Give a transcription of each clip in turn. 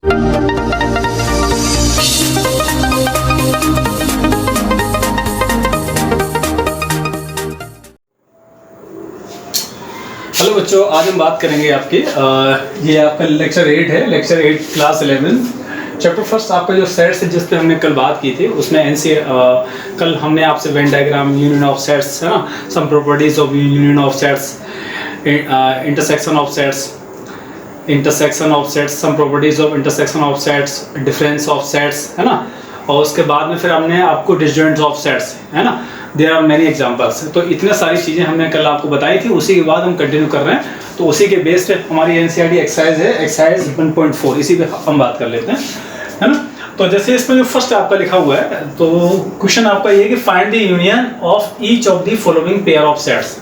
Hello बच्चों, आज हम बात करेंगे आपकी ये आपका लेक्चर 8 है। लेक्चर 8 क्लास 11 चैप्टर फर्स्ट आपका जो सेट्स है जिस पे हमने कल बात की थी उसमें कल हमने आपसे Venn diagram, union of sets, है ना, some properties of union of sets, intersection of sets, some properties of intersection of sets, difference of sets, है ना। और उसके बाद में फिर हमने आपको डिसजॉइंट्स ऑफ सेट्स, है ना, देयर आर मेनी एग्जांपल्स। तो इतने सारी चीज़ें हमने कल आपको बताई थी, उसी के बाद हम कंटिन्यू कर रहे हैं। तो उसी के बेस पे हमारी एनसीईआरटी एक्सरसाइज है, एक्सरसाइज 1.4, इसी पे हम बात कर लेते हैं, है ना। तो जैसे इसमें जो फर्स्ट आपका लिखा हुआ है, तो क्वेश्चन आपका ये है कि find the union of each of the following pair of sets.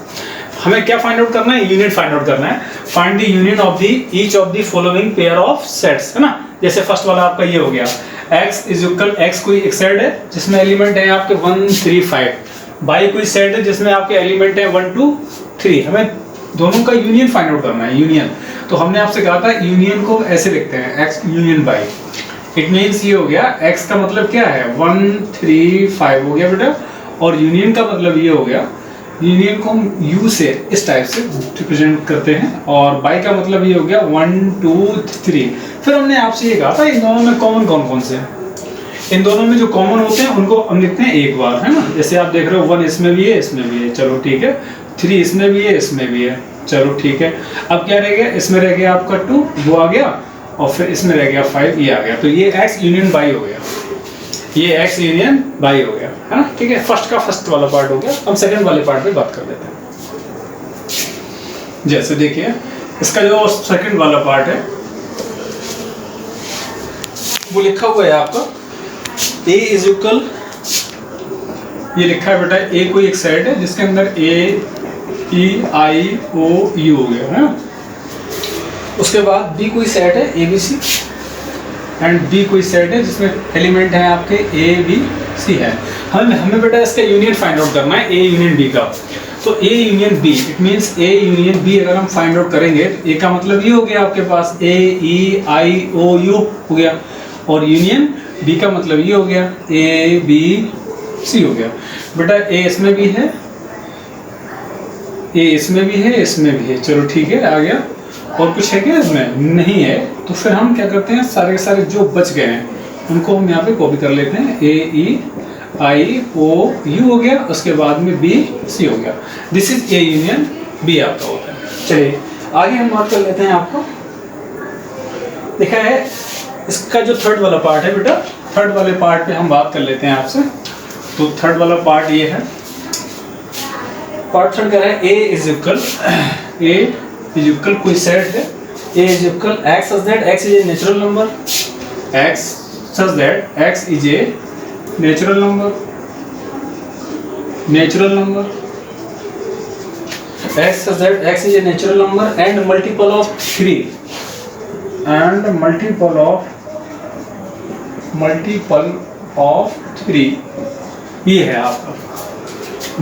हमें क्या फाइंड आउट करना है? यूनियन फाइंड आउट करना है। Find the union of the each of the following pair of sets, है ना। जैसे फर्स्ट वाला आपका ये हो गया, x इज इक्वल, x कोई एक सेट है जिसमें एलिमेंट है आपके 1 3 5, y कोई सेट है जिसमें आपके एलिमेंट है 1 2 3। हमें दोनों का यूनियन फाइंड आउट करना है, यूनियन। तो हमने आपसे कहा था यूनियन को ऐसे लिखते हैं, x union y। It means ये हो गया, x का मतलब क्या है 1 3 5 हो गया बेटा, और यूनियन का मतलब ये हो गया, यूनियन को हम u से इस टाइप से रिप्रेजेंट करते हैं, और y का मतलब ये हो गया 1 2 3। फिर हमने आपसे ये कहा था इन दोनों में कॉमन कौन कौन से हैं। इन दोनों में जो कॉमन होते हैं उनको हम लिखते हैं एक बार, है ना। जैसे आप देख रहे हो 1 इसमें भी है, इसमें भी है, चलो ठीक है। 3 इसमें भी है, इसमें भी है, चलो ठीक है। अब क्या रह गया? इसमें रह गया आपका 2, वो आ गया, और फिर इसमें रह गया 5, ये आ गया। तो ये x यूनियन y हो गया, ये x यूनियन y हो गया, है ना। ठीक है, फर्स्ट का फर्स्ट वाला पार्ट हो गया। हम सेकंड वाले पार्ट पे बात कर लेते हैं। जैसे देखिए इसका जो सेकंड वाला पार्ट है वो लिखा हुआ है आपका a इज इक्वल, ये लिखा है बेटा a कोई एक सेट है जिसके अंदर a e i o u हो गया, है ना। उसके बाद b कोई सेट है a b c, and b कोई सेट है जिसमें एलिमेंट है आपके a b c है। हमें बेटा इसका यूनियन फाइंड आउट करना है, a यूनियन b का। तो a union b, it means a union b अगर हम फाइंड आउट करेंगे, a का मतलब ये हो गया आपके पास a e i o u हो गया, और यूनियन b का मतलब ये हो गया a b c हो गया। बेटा a इसमें भी है, a इसमें भी है, इसमें भी है, चलो ठीक है, आ गया। और कुछ है क्या इसमें? नहीं है। तो फिर हम क्या करते हैं, सारे के सारे जो बच गए हैं उनको हम यहाँ पे कॉपी कर लेते हैं। a e i o u हो गया, उसके बाद में b c हो गया। This is a union b आपका होता है। चलिए आगे हम बात कर लेते हैं। आपको देखा है इसका जो थर्ड वाला पार्ट है बेटा, थर्ड वाले पार्ट पे हम बात कर लेते हैं आपसे। तो थर्ड वाला पार्ट ये है, पार्ट थर्ड क्या है, a इज इक्वल कोई सेट है, a is equal x such that x is a natural number, x such that x is a natural number, x such that x is a natural number and multiple of 3, and multiple of 3, ये है आपका।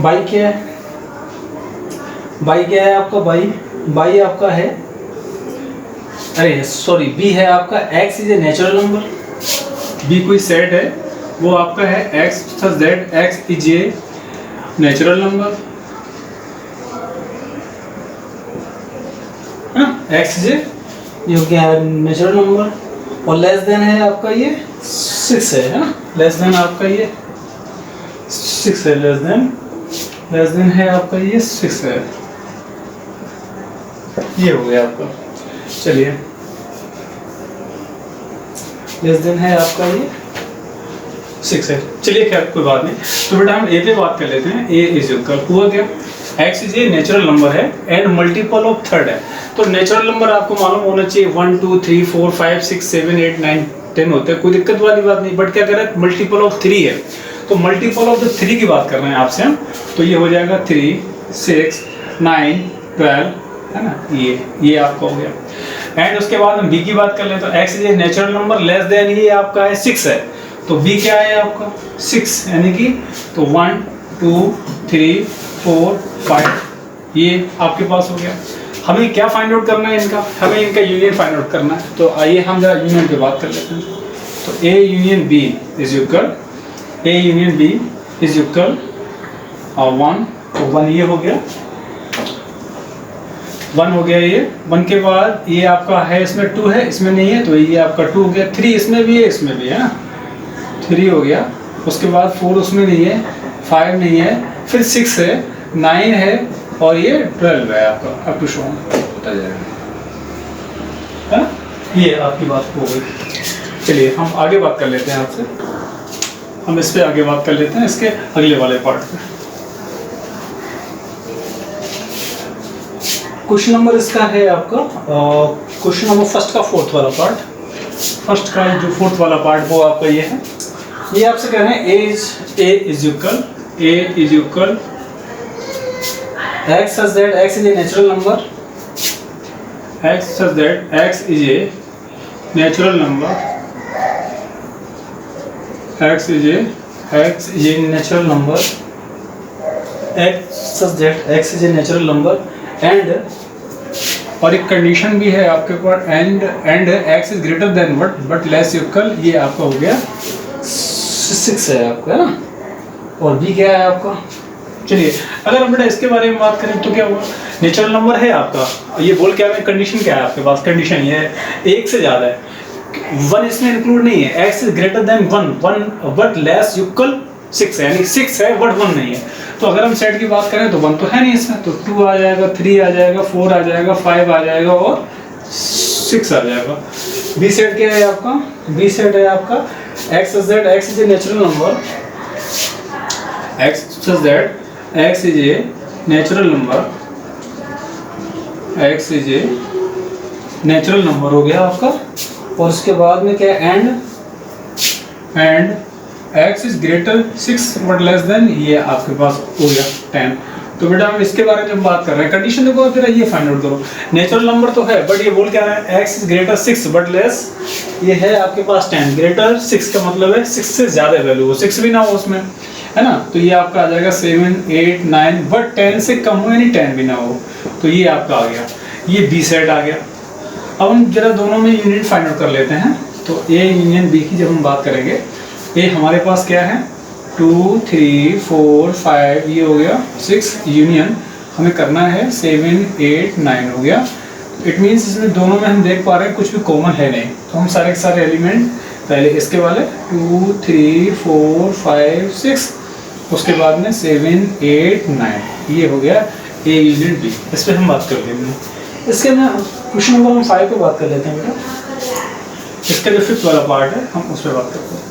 By क्या है? By क्या है आपका? By आपका है, अरे सॉरी, बी है आपका x is a natural number. B कोई सेट है, वो आपका है x such that x is a natural number, है ना। x इज ए, ये क्या है, नेचुरल नंबर। और लेस देन है आपका ये 6 है ना। लेस देन आपका ये 6 है, लेस देन है आपका ये 6 है, ये हो गया आपका। चलिए लेस देन है आपका ये 6 है, चलिए खैर कोई बात नहीं। तो बेटा हम a पे बात कर लेते हैं। a इज इक्वल हुआ क्या, x is a natural number है एंड मल्टीपल ऑफ थर्ड है। तो नेचुरल नंबर आपको मालूम होना चाहिए 1 2 3 4 5 6 7 8 9 10 होते हैं, कोई दिक्कत वाली बात नहीं। बट क्या कर रहा है, मल्टीपल ऑफ 3 है, तो मल्टीपल ऑफ द 3 की बात कर रहे हैं आपसे हम। तो ये हो जाएगा 3 6 9 12, है ना, ये आपका हो गया। एंड उसके बाद हम b की बात कर लें तो x is a natural number, less than ये आपका है 6 है, तो b क्या है आपका 6, यानी कि तो 1 2 3 4 5 ये आपके पास हो गया। हमें क्या फाइंड आउट करना है इनका, हमें इनका यूनियन फाइंड आउट करना है। तो आइए हम जरा यूनियन की बात कर लेते हैं। तो A union B is equal, A union B is equal 1, तो 1 ये हो गया, 1 हो गया ये। 1 के बाद ये आपका है, इसमें 2 है, इसमें नहीं है, तो ये आपका 2 हो गया। 3 इसमें भी है, इसमें भी है ना, 3 हो गया। उसके बाद 4 उसमें नहीं है, 5 नहीं है, फिर 6 है, 9 है, और ये 12 है आपका, अप टू शो होता जाएगा, है ना। ये आपकी बात हो गई। चलिए हम आगे बात कर लेते हैं आपसे, हम इस पे आगे बात कर लेते हैं, इसके अगले वाले पार्ट पे। क्वेश्चन नंबर इसका है आपका, क्वेश्चन नंबर फर्स्ट का फोर्थ वाला पार्ट, फर्स्ट का जो फोर्थ वाला पार्ट वो आपका ये है। ये आपसे कह रहे हैं A is equal x such that x is a natural number, x such that x is a natural number, x is a natural number, x such that x is a natural number and, और एक condition भी है आपके ऊपर, and x is greater than but less equal, ये आपका हो गया 6 है आपका, है ना। और b क्या है आपका। चलिए अगर हम बेटा इसके बारे में बात करें तो क्या हुआ, नेचुरल नंबर है आपका, ये बोल क्या है, कंडीशन क्या है आपके पास, कंडीशन ये है 1 से ज़्यादा है, 1 इसमें इंक्लूड नहीं है, x is greater than 1 but less equal 6 है, यानी 6 है बट 1 नहीं है। तो अगर हम सेट की बात करें तो 1 तो है नहीं इसमें, तो 2 आ जाएगा, 3 आ जाएगा, 4 आ जाएगा, 5 आ जाएगा और 6 आ जाएगा। बी सेट क्या है आपका, बी सेट है आपका x such that x is a natural number, x such that x is a natural number, x is a natural number हो गया आपका। और उसके बाद में क्या है, and x is greater 6 but less than, ये आपके पास हो गया 10। तो बेटा हम इसके बारे में जब बात कर रहे हैं, कंडीशन देखो फिर ये फाइंड आउट करो, नेचुरल नंबर तो है बट ये बोल क्या रहा है, x is greater 6 but less, ये है आपके पास 10, ग्रेटर 6 का मतलब है 6 से ज्यादा वैल्यू हो, 6 भी ना हो उसमें, है ना। तो ये आपका आ जाएगा 7, 8, 9 बट 10 से कम हो यानी 10 भी ना हो, तो ये आपका आ गया, ये बी सेट आ गया। अब हम जरा दोनों में यूनियन फाइंड आउट कर लेते हैं। तो ए यूनियन बी की जब हम बात करेंगे, ए हमारे पास क्या है 2, 3, 4, 5, ये हो गया 6, यूनियन हमें करना है 7, 8, 9 हो गया। इट मीन्स इसमें दोनों में हम देख पा रहे हैं कुछ भी कॉमन है नहीं, तो हम सारे के सारे एलिमेंट पहले इसके वाले 2, 3, 4, 5, 6, उसके बाद में 7, 8, 9, ये हो गया ए यूनियन बी। इस पर हम बात कर लेंगे। इसके में क्वेश्चन नंबर हम 5 पे बात कर लेते हैं बेटा, इसका जो 5th वाला पार्ट है हम उस पर बात करते हैं।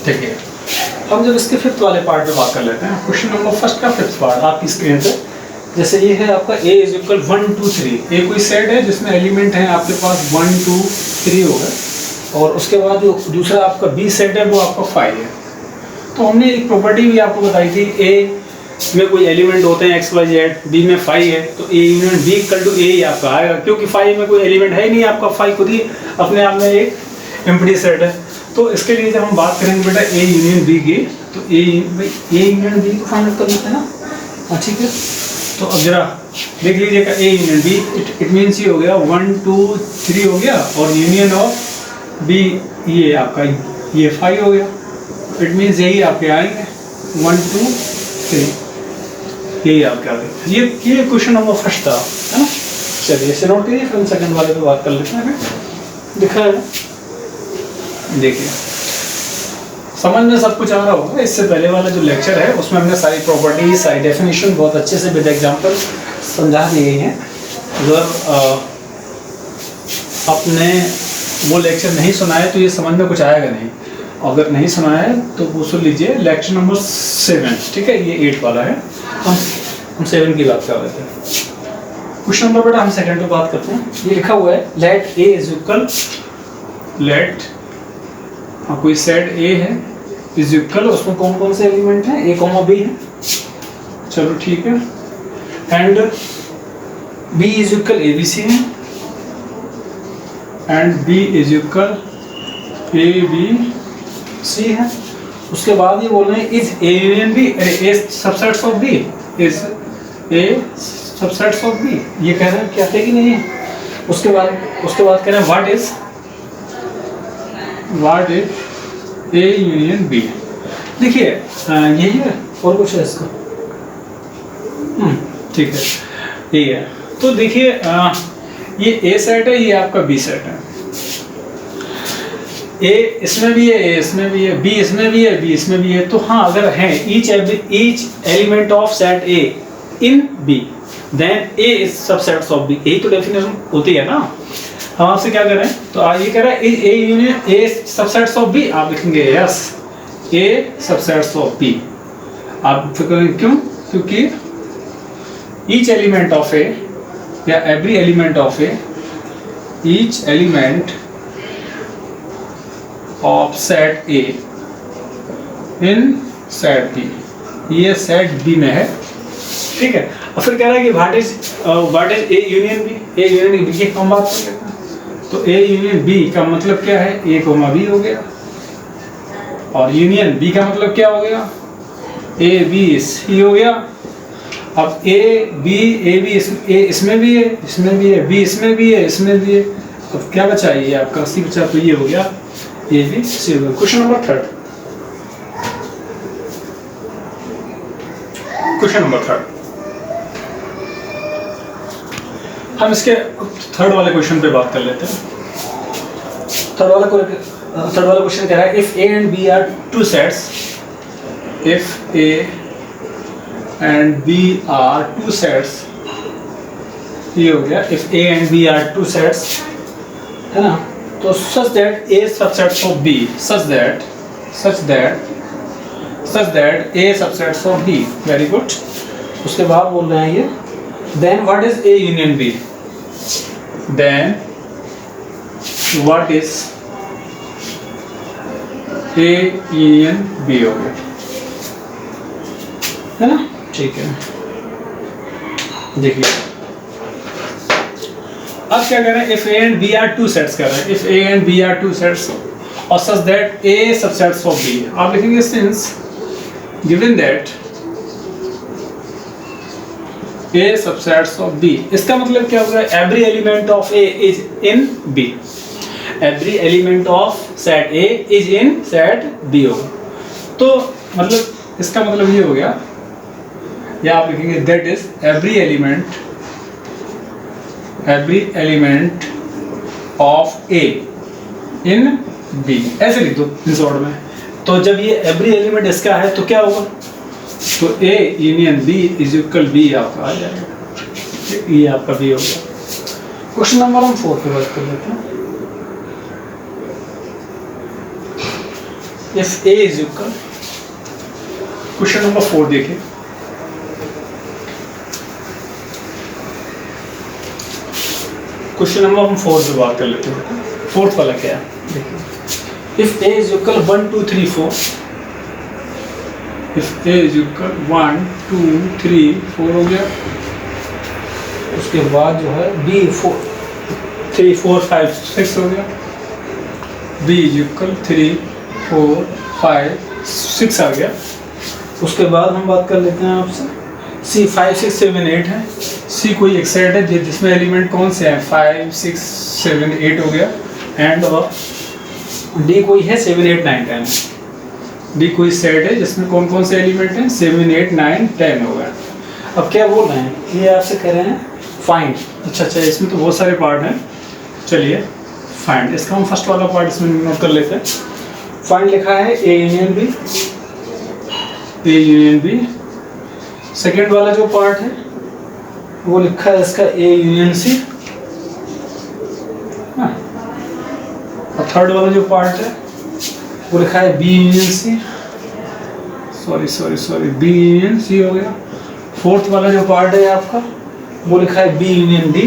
ठीक है, हम जब इसके 5th वाले पार्ट पे बात कर लेते हैं, क्वेश्चन नंबर फर्स्ट का 5th पार्ट आपकी स्क्रीन पे, जैसे ये है आपका a इज इक्वल 1, 2, 3, ए कोई सेट है जिसमें एलिमेंट है आपके पास 1, 2, 3 होगा, और उसके बाद जो दूसरा आपका बी सेट है वो आपका 5 है। तो हमने एक प्रॉपर्टी भी आपको बताई थी, ए में कोई एलिमेंट होते हैं x, y, z, बी में 5 है, तो A union B equal to A ही आपका आएगा, क्योंकि 5 में कोई एलिमेंट है ही नहीं, आपका 5 खुद ही अपने आप में एक एम्प्टी सेट है। तो इसके लिए जब हम बात करेंगे बेटा ए यूनियन बी की, तो ए यूनियन बी को फाइंड आउट कर लेते हैं ना, हाँ ठीक है। तो अब जरा देख लीजिएगा A union B, it means ये हो गया 1, 2, 3 हो गया, और यूनियन ऑफ बी ये आपका ये 5 हो गया, इट मीन्स यही आपके आएंगे 1, 2, 3, यही आपके आ गए। ये क्वेश्चन नंबर फर्स्ट था, है ना। चलिए इसे नोट करिए, फिर हम सेकंड वाले पे बात कर लेते हैं। दिखा है, देखिए समझ में सब कुछ आ रहा होगा। इससे पहले वाला जो लेक्चर है उसमें हमने सारी प्रॉपर्टी, सारी डेफिनेशन बहुत अच्छे से विद एग्जांपल समझा दी गई हैं। अगर आपने वो लेक्चर नहीं सुना है तो ये समझ में कुछ आएगा नहीं, अगर नहीं सुना है तो वो सुन लीजिए, लेक्चर नंबर 7, ठीक है, ये 8 वाला है, हम 7 की बात कर रहे थे। क्वेश्चन नंबर बेटा हम सेकंड पे बात करते हैं। ये लिखा हुआ है let A is equal, let कोई सेट ए है इज इक्वल, उसमें कौन कौन से एलिमेंट हैं, ए कॉमा बी है, चलो ठीक है, and B is equal A B C है, and B is equal A B C है। उसके बाद ये बोल रहे हैं is A union B, A subsets of B, is A subsets of B, ये कह रहे हैं क्या है कि नहीं है। उसके बाद कह रहे हैं what is A union B. देखिए यही है और कुछ है इसका, ठीक है यही है। तो देखिए ये ए सेट है, ये आपका बी सेट है। ए इसमें भी है, ए इसमें भी है, बी इसमें भी है, बी इसमें भी है। तो हाँ अगर है each element of set A in B then A is subsets of B, यही तो डेफिनेशन होती है ना। हम आपसे क्या करें, तो ये कह रहा है A union A subsets of B, आप लिखेंगे yes A subsets of B. आप क्यों, क्योंकि ईच एलिमेंट ऑफ ए या every element of A, each element of set A in set B, ये सेट बी में है, ठीक है। और फिर कह रहा है कि what is A union B, A union B की हम बात कर लेते हैं। तो ए यूनियन बी का मतलब क्या है, ए कोमा बी हो गया, और यूनियन बी का मतलब क्या हो गया, ए बी सी हो गया। अब ए बी इसमें भी है, इसमें भी है, बी इसमें भी है, इसमें भी है। अब क्या बचा, ये आपका सी बचा, तो ये हो गया ए बी सी हो गया। क्वेश्चन नंबर 3, क्वेश्चन नंबर 3 हम इसके थर्ड वाले क्वेश्चन पे बात कर लेते हैं। थर्ड वाला क्वेश्चन कह रहा है if A and B are two sets, if A and B are two sets, ये हो गया if A and B are two sets, है ना। तो such that A subsets of B, such that A subsets of B, very good. उसके बाद बोल रहे हैं ये then what is A union B, then what is A union B हो गया, है ना, ठीक है। देखिए अब क्या कर रहे हैं, if A and B are two sets कर रहे हैं, if A and B are two sets और such that A subsets of B, आप लिखेंगे since given that A subsets of B. इसका मतलब क्या होगा, every element of A is in B, every element of set A is in set B होगा। तो मतलब इसका मतलब ये हो गया, या आप लिखेंगे that is every element of A in B, ऐसे लिख दो इन शॉर्ट में। तो जब ये एवरी एलिमेंट इसका है तो क्या होगा, तो A union B is equal B आपका आ जाएगा, ये आपका बी हो गया। क्वेश्चन नंबर हम 4 पे बात कर लेते हैं। If A is equal, question number 4 देखिए, क्वेश्चन नंबर हम 4 पे बात कर लेते हैं। 4th वाला क्या है, देखिए if A is equal 1 2 3 4, if A is equal 1 2 3 4 हो गया। उसके बाद जो है बी 3 4 5 6 हो गया, बी इज इक्वल 3 4 5 6 आ गया। उसके बाद हम बात कर लेते हैं आपसे सी 5 6 7 8 है, सी कोई एक सेट है जिसमें एलिमेंट कौन से हैं 5 6 7 8 हो गया, एंड डी कोई है 7 8 9 10, डी कोई सेट है जिसमें कौन कौन से एलिमेंट हैं 7 8 9 10 हो गया। अब क्या बोल रहे हैं, ये आपसे कह रहे हैं फाइंड, अच्छा इसमें तो बहुत सारे पार्ट हैं, चलिए फाइंड, इसका हम फर्स्ट वाला पार्ट इसमें नोट कर लेते हैं। फाइंड लिखा है A union B, A union B. Second वाला जो पार्ट है वो लिखा है इसका ए यूनियन सी, और थर्ड वाला जो पार्ट है वो लिखा है B union C, sorry B union C हो गया। फोर्थ वाला जो पार्ट है आपका वो लिखा है बी यूनियन डी।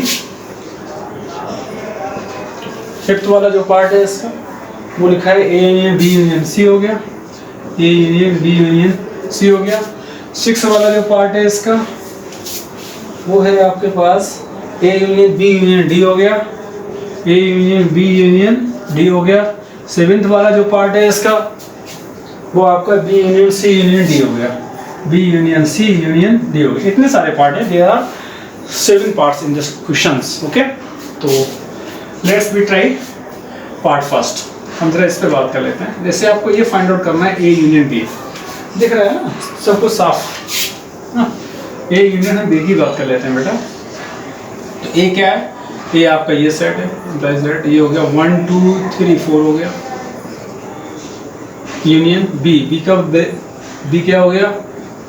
फिफ्थ वाला जो पार्ट है इसका वो लिखा है A union B union C हो गया, A union B union C हो गया। सिक्स वाला जो पार्ट है इसका वो है आपके पास A union B union D हो गया, A union B union D हो गया। सेवेंथ वाला जो पार्ट है इसका वो आपका B union C union D हो गया, B union C union D हो गया। इतने सारे पार्ट हैं, there are 7 parts in this questions. Okay, तो let's be try part first. हम जरा इस पे बात कर लेते हैं। जैसे आपको ये फाइंड आउट करना है ए यूनियन बी, दिख रहा है ना सब कुछ साफ ना। ए यूनियन हम बी की बात कर लेते हैं बेटा। तो ए क्या है, ए आपका ये सेट है, सेट ये हो गया 1 2 3 4 हो गया। यूनियन बी, बी का बी क्या हो गया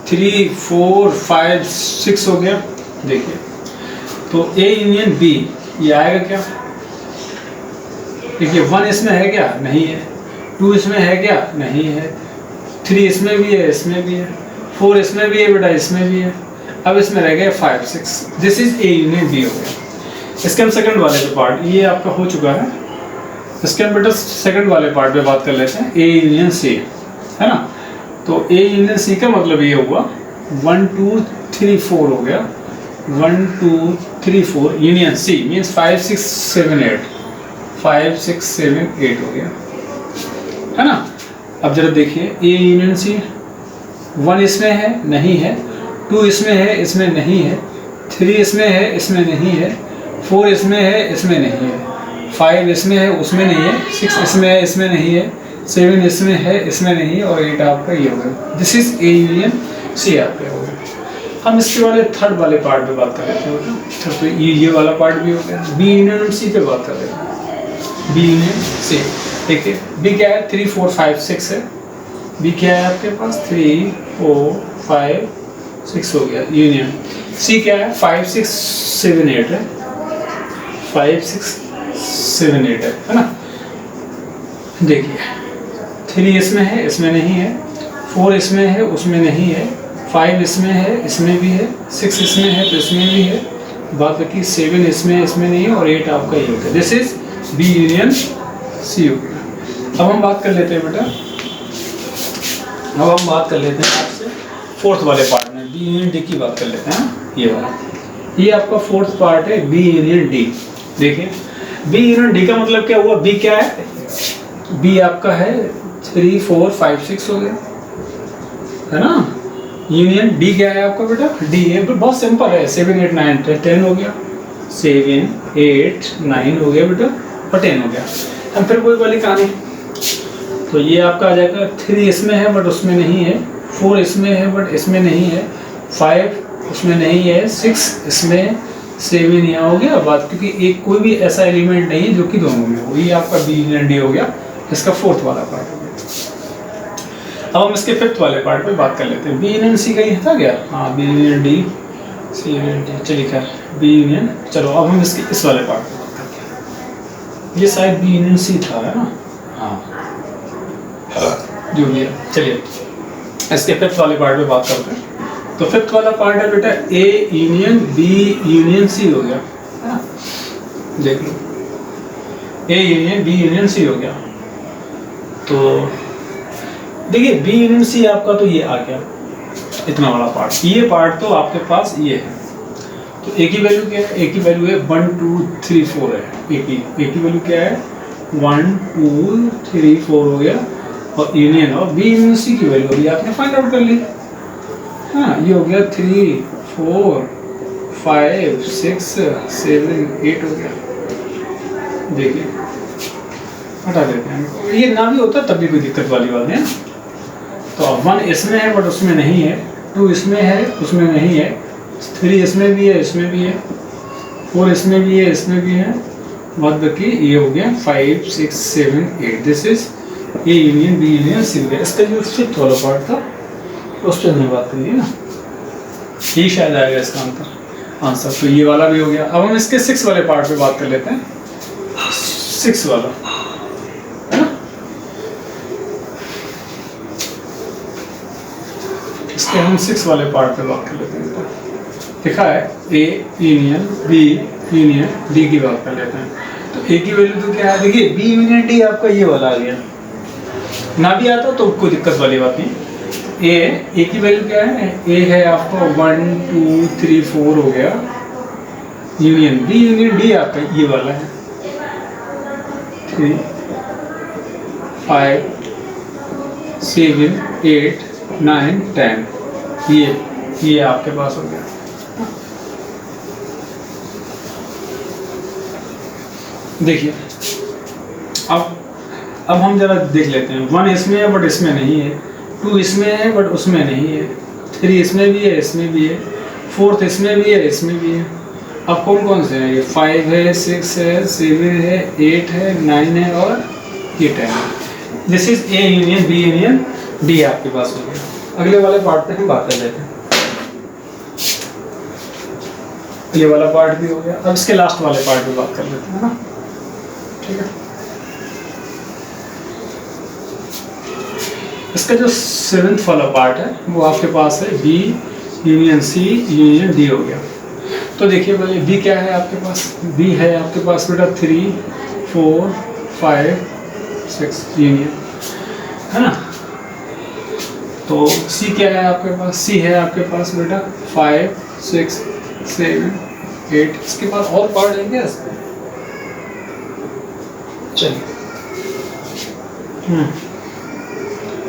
3 4 5 6 हो गया। देखिए तो ए यूनियन बी ये आएगा क्या, देखिए 1 इसमें है क्या, नहीं है। 2 इसमें है क्या, नहीं है। 3 इसमें भी है, इसमें भी है। 4 इसमें भी है बेटा, इसमें भी है। अब इसमें रह गया 5 6। This is A union B हो गया। इसके हम सेकंड वाले पे पार्ट, ये आपका हो चुका है। इसके हम बेटा सेकंड वाले पार्ट पे बात कर लेते हैं, ए यूनियन सी, है ना। तो ए यूनियन सी का मतलब ये हुआ 1 2 3 4 हो गया। 1 2 3 4 यूनियन सी मीन्स 5 6 7 8, 5 6 7 8 हो गया, है ना। अब जरा देखिए ए यूनियन सी, 1 इसमें है, नहीं है। 2 इसमें है, इसमें नहीं है। 3 इसमें है, इसमें नहीं है। 4 इसमें है, इसमें नहीं है। 5 इसमें है, उसमें नहीं है। 6 इसमें है, इसमें नहीं है। 7 इसमें है, इसमें नहीं है। और 8 आपका ये हो गया। This is A union C आपका हो गया। हम इसके वाले थर्ड वाले पार्ट पे बात कर लेते हैं। थर्ड पे ये वाला पार्ट भी हो गया। बी यूनियन सी पे बात कर लेते हैं। बी यूनियन सी, देखिए बी क्या है 3 4 5 6 है। बी क्या है आपके पास 3 4 5 6 हो गया। यूनियन सी क्या है 5 6 7 8 है। 5 6 7 8 है ना। देखिए 3 इसमें है, इसमें नहीं है। 4 इसमें है, उसमें नहीं है। 5 इसमें है, इसमें भी है। 6 इसमें है तो इसमें भी है। बात बाकी 7 इसमें, इसमें नहीं है। और 8 आपका ये होता है। This is B union C हो गया। अब हम बात कर लेते हैं बेटा, अब हम बात कर लेते हैं आपसे फोर्थ वाले पार्ट में, बी यूनियन डी की बात कर लेते हैं। ये वाला, ये आपका फोर्थ पार्ट है, बी यूनियन डी। देखिए बी यूनियन डी का मतलब क्या हुआ, बी क्या है, बी आपका है 3 4 5 6 हो गया, है ना। यूनियन डी क्या है आपका बेटा, डी है, बहुत सिंपल है। 7 8 9 10 हो गया। 7 8 9 हो गया बेटा, और 10 हो गया। हम फिर कोई वाली कहानी, तो ये आपका आ जाएगा 3 इसमें है बट उसमें नहीं है। 4 इसमें है बट इसमें नहीं है। 5 उसमें नहीं है। 6 इसमें, 7 यहाँ हो गया। बात क्योंकि एक कोई भी ऐसा एलिमेंट नहीं है जो कि दोनों में हो। ये आपका बी यूनियन डी हो गया, इसका फोर्थ वाला पार्ट हो गया। अब हम इसके फिफ्थ वाले पार्ट पे बात कर लेते हैं। बी यूनियन सी कहीं था क्या, हाँ बी यूनियन डी, सी यूनियन डी, चलिए खैर बी यूनियन। चलो अब हम इसके इस वाले पार्ट पे बात करते हैं। ये शायद बी यूनियन सी था, है ना, हाँ जो भी है। चलिए इसके फिफ्थ वाले पार्ट पे बात करते हैं। तो फिफ्थ वाला पार्ट है बेटा A union B union C हो गया, है ना। देख लो A union B union C हो गया। तो देखिए बी यूनियन सी आपका तो ये आ गया, इतना बड़ा पार्ट। ये पार्ट तो आपके पास ये है। तो ए की वैल्यू क्या है, ए की वैल्यू है 1 2 3 4 है। ए की वैल्यू क्या है 1 2 3 4 हो गया। और यूनियन और बी यूनियन सी की वैल्यू अभी आपने फाइंड आउट कर ली, हाँ ये हो गया 3 4 5 6 7 8 हो गया। देखिए हटा देते हैं, ये ना भी होता तब भी कोई दिक्कत वाली बात नहीं है। तो 1 इसमें है बट उसमें नहीं है। 2 इसमें है, उसमें नहीं है। 3 इसमें भी है, इसमें भी है। 4 इसमें भी है, इसमें भी है। बाद बाकी ये हो गया 5 6 7 8। This is A union B union C हो गया। इसका जो फिफ्थ वाला पार्ट था उस पर हमने बात करी है ना, ये शायद आएगा इसका आंसर। तो ये वाला भी हो गया। अब हम इसके 6 वाले पार्ट पे बात कर लेते हैं। 6 वाला, है ना, इसके हम 6 वाले पार्ट पे बात कर लेते हैं। लिखा है A union B union D की बात कर लेते हैं। तो ए की वैल्यू तो क्या है, देखिए बी यूनियन डी आपका ये वाला आ गया। ना भी आता तो कोई दिक्कत वाली बात नहीं। ए की वैल्यू क्या है, ए है आपका 1 2 3 4 हो गया। यूनियन बी यूनियन डी आपका ये वाला है 3 5 7 8 9 10, ये आपके पास हो गया। देखिए अब हम जरा देख लेते हैं। 1 इसमें है बट इसमें नहीं है, 2 इसमें है बट उसमें नहीं है, 3 इसमें भी है इसमें भी है, 4th इसमें भी है इसमें भी है। अब कौन कौन से हैं ये? 5 है, 6 है, 7 है, 8 है, 9 है और ये 10 है। This is A union B union D आपके पास हो गया। अगले वाले पार्ट पे हम बात कर लेते हैं। ये वाला पार्ट भी हो गया। अब इसके लास्ट वाले पार्ट पे बात कर लेते हैं ना, ठीक है। इसका जो 7th वाला पार्ट है वो आपके पास है B union C union D हो गया। तो देखिए भाई बी क्या है आपके पास? बी है आपके पास बेटा 3 4 5 6 यूनियन, है ना। तो सी क्या है आपके पास? सी है आपके पास बेटा 5 6 7 8। इसके पास और पार्ट है क्या इसमें? चलिए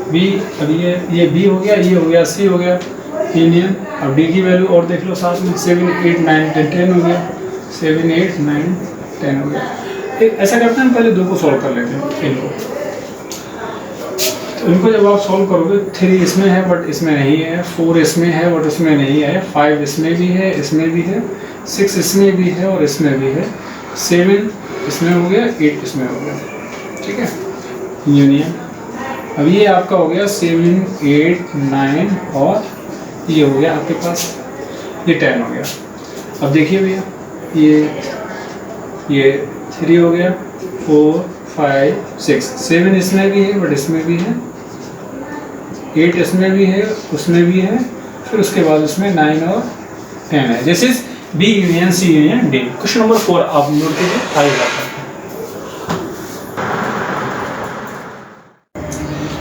बी, अब ये बी हो गया, ये हो गया सी हो गया यूनियन। अब डी की वैल्यू और देख लो साथ में, 7 8 9 10 हो गया, 7 8 9 10 हो गया। एक ऐसा करते हैं, पहले 2 को सॉल्व कर लेते हैं इनको। तो इनको जब आप सॉल्व करोगे, 3 इसमें है बट इसमें नहीं है, 4 इसमें है बट उसमें नहीं है, 5 इसमें भी है इसमें भी है, 6 इसमें भी है और इसमें भी है, 7 इसमें हो गया, 8 इसमें हो गया, ठीक है यूनियन। अब ये आपका हो गया 7 8 9 और ये हो गया आपके पास ये 10 हो गया। अब देखिए भैया ये 3 हो गया, 4 5 6 7 इसमें भी है बट इसमें भी है, 8 इसमें भी है उसमें भी है, फिर उसके बाद उसमें 9 और 10 है। This is B union C union D. Question number 4 आप नोट कीजिए, आगे बात करते हैं।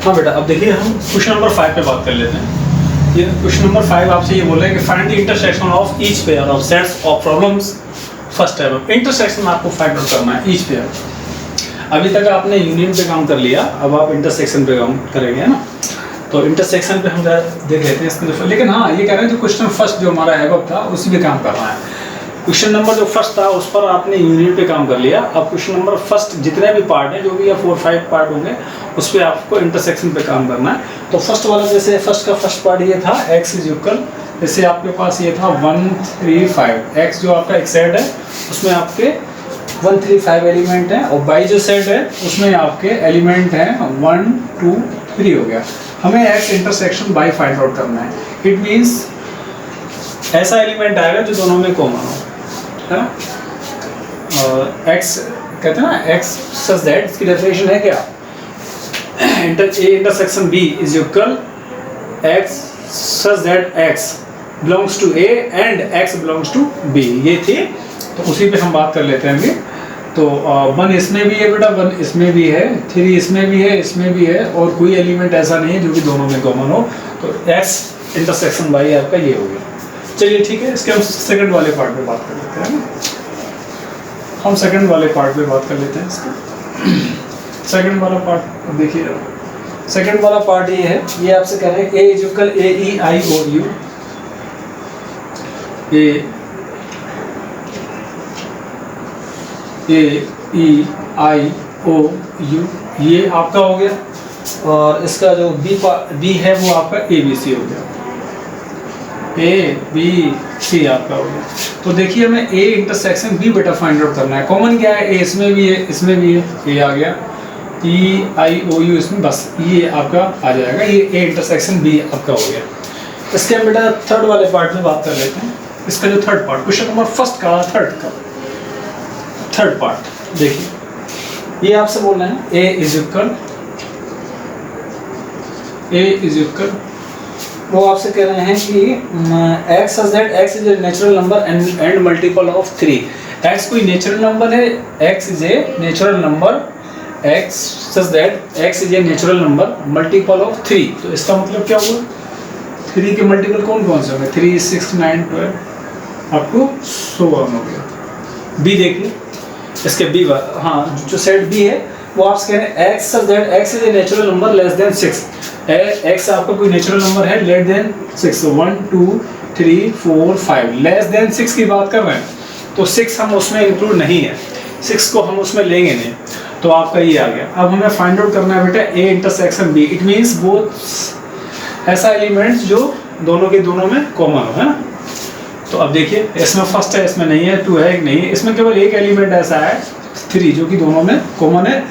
हाँ बेटा, अब देखिए हम क्वेश्चन नंबर 5 पे बात कर लेते हैं। ये क्वेश्चन नंबर 5 आपसे ये बोल रहा है कि find the intersection of each pair of sets of problems first type. Intersection आपको फाइंड आउट करना है ईच पेयर। अभी तक आपने यूनियन पे काम कर लिया, अब आप इंटरसेक्शन पे काम करेंगे, है ना। तो इंटरसेक्शन पे हम देख लेते हैं इसके। लेकिन हाँ, ये कह रहे हैं जो क्वेश्चन फर्स्ट जो हमारा एबव था उसी पे काम करना है। क्वेश्चन नंबर जो फर्स्ट था उस पर आपने यूनियन पे काम कर लिया। अब क्वेश्चन नंबर फर्स्ट जितने भी पार्ट हैं, जो भी या 4 5 पार्ट होंगे, उस पर आपको इंटरसेक्शन पे काम करना है। तो फर्स्ट वाला जैसे फर्स्ट का फर्स्ट पार्ट ये था x इज इक्वल, जैसे आपके पास ये था 1 3 5। x जो आपका एक सेट है उसमें आपके 1 3 5 एलिमेंट हैं और y जो सेट है उसमें आपके एलिमेंट हैं 1 2 3 हो गया। हमें x intersection y find out करना है। इट मीन्स ऐसा एलिमेंट आएगा जो दोनों में कॉमन हो, है ना। x कहते हैं ना x सच दैट, इसकी डेफिनेशन है क्या? A intersection B is equal x such that x belongs to A and x belongs to B। ये थी, तो उसी पे हम बात कर लेते हैं अभी। तो 1 इसमें भी है बेटा, 1 इसमें भी है, 3 इसमें भी है इसमें भी है, और कोई एलिमेंट ऐसा नहीं है जो कि दोनों में कॉमन हो। तो x इंटरसेक्शन y आपका ये हो गया। चलिए ठीक है, इसके हम सेकंड वाले पार्ट पे बात कर लेते हैं ना। हम सेकंड वाले पार्ट पे बात कर लेते हैं इसका। सेकंड वाला पार्ट देखिए, सेकंड वाला पार्ट ये है, ये आपसे कह रहे हैं a is equal a e i o u। a e i o u ये आपका हो गया, और इसका जो b है वो आपका a b c हो गया। a b c आपका हो गया। तो देखिए हमें a इंटरसेक्शन b बेटा फाइंड आउट करना है। कॉमन क्या है? a इसमें भी है इसमें भी है, a आ गया, E I O U इसमें बस ये आपका आ जाएगा, ये A इंटरसेक्शन B आपका हो गया। इसके हम बेटा थर्ड वाले पार्ट में बात कर लेते हैं। इसका जो third part, question number first का थर्ड पार्ट देखिए, ये आपसे बोल रहे हैं A इज इक्वल, वो आपसे कह रहे हैं कि x such that x is a natural number and multiple of 3। x कोई नेचुरल नंबर है, x is a natural number, x such that x is a natural number multiple of 3। तो इसका मतलब क्या हुआ? 3 के मल्टीपल कौन कौन से होंगे? 3 6 9 12 आपको 16 हो गया। b देखिए, इसके b, हाँ जो सेट b है वो आप कह रहे हैं x such that x is a natural number less than 6। X आपका कोई नेचुरल नंबर है लेस देन 6, 1 2 3 4 5, लेस देन 6 की बात कर रहे हैं तो 6 हम उसमें इंक्लूड नहीं है, 6 को हम उसमें लेंगे नहीं, तो आपका ये आ गया। अब हमें फाइंड आउट करना है बेटा A intersection B, it means both ऐसा एलिमेंट जो दोनों के दोनों में कॉमन हो, है ना। तो अब देखिए इसमें फर्स्ट है, इसमें नहीं है, 2 है, एक नहीं है, इसमें केवल एक एलिमेंट ऐसा है 3 जो कि दोनों में कॉमन है,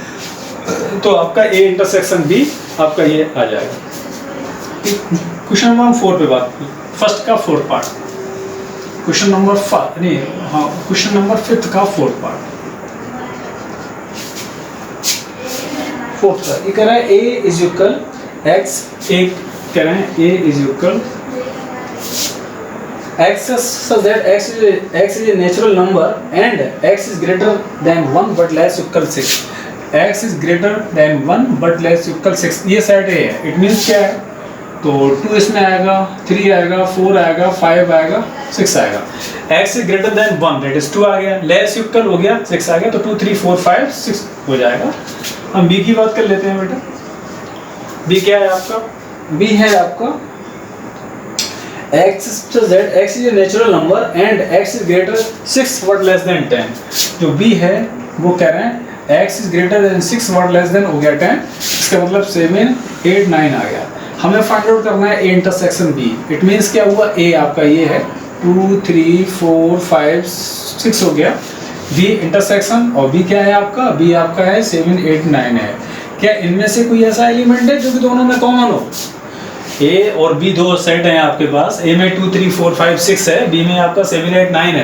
तो आपका ए इंटरसेक्शन बी आपका ये आ जाएगा। क्वेश्चन नंबर 4 पे बात, फर्स्ट का 4th पार्ट, क्वेश्चन नंबर 5 नहीं, हाँ क्वेश्चन नंबर 5th का 4th पार्ट, 4th का ये कह रहा है ए इज इक्वल एक्स, एक कह रहे हैं A is equal x such that x is a natural number and x is greater than 1 but less equal 6, x is greater than 1 but less equal 6, ये सेट A है। It means क्या है, तो 2 इसमें आएगा, 3 आएगा, 4 आएगा, 5 आएगा, 6 आएगा। x is greater than 1 that is 2 आ गया, less equal हो गया 6 आ गया, तो 2 3 4 5 6 हो जाएगा। हम b की बात कर लेते हैं बेटा, b क्या है आपका, b है आपका x such that x is a natural number and x is greater 6 but less than 10, जो b है वो कह रहे हैं x is greater than 6 but less than हो गया 10, इसका मतलब 7 8 9 आ गया। हमें फाइंड आउट करना है a intersection b, it means क्या हुआ, a आपका ये है 2 3 4 5 6 हो गया, b इंटरसेक्शन, और b क्या है आपका, b आपका है 7 8 9 है। क्या इनमें से कोई ऐसा एलिमेंट है जो कि दोनों में कॉमन हो, A और B दो सेट हैं आपके पास, A में 2 3 4 5 6 है, B में आपका 7 8 9 है,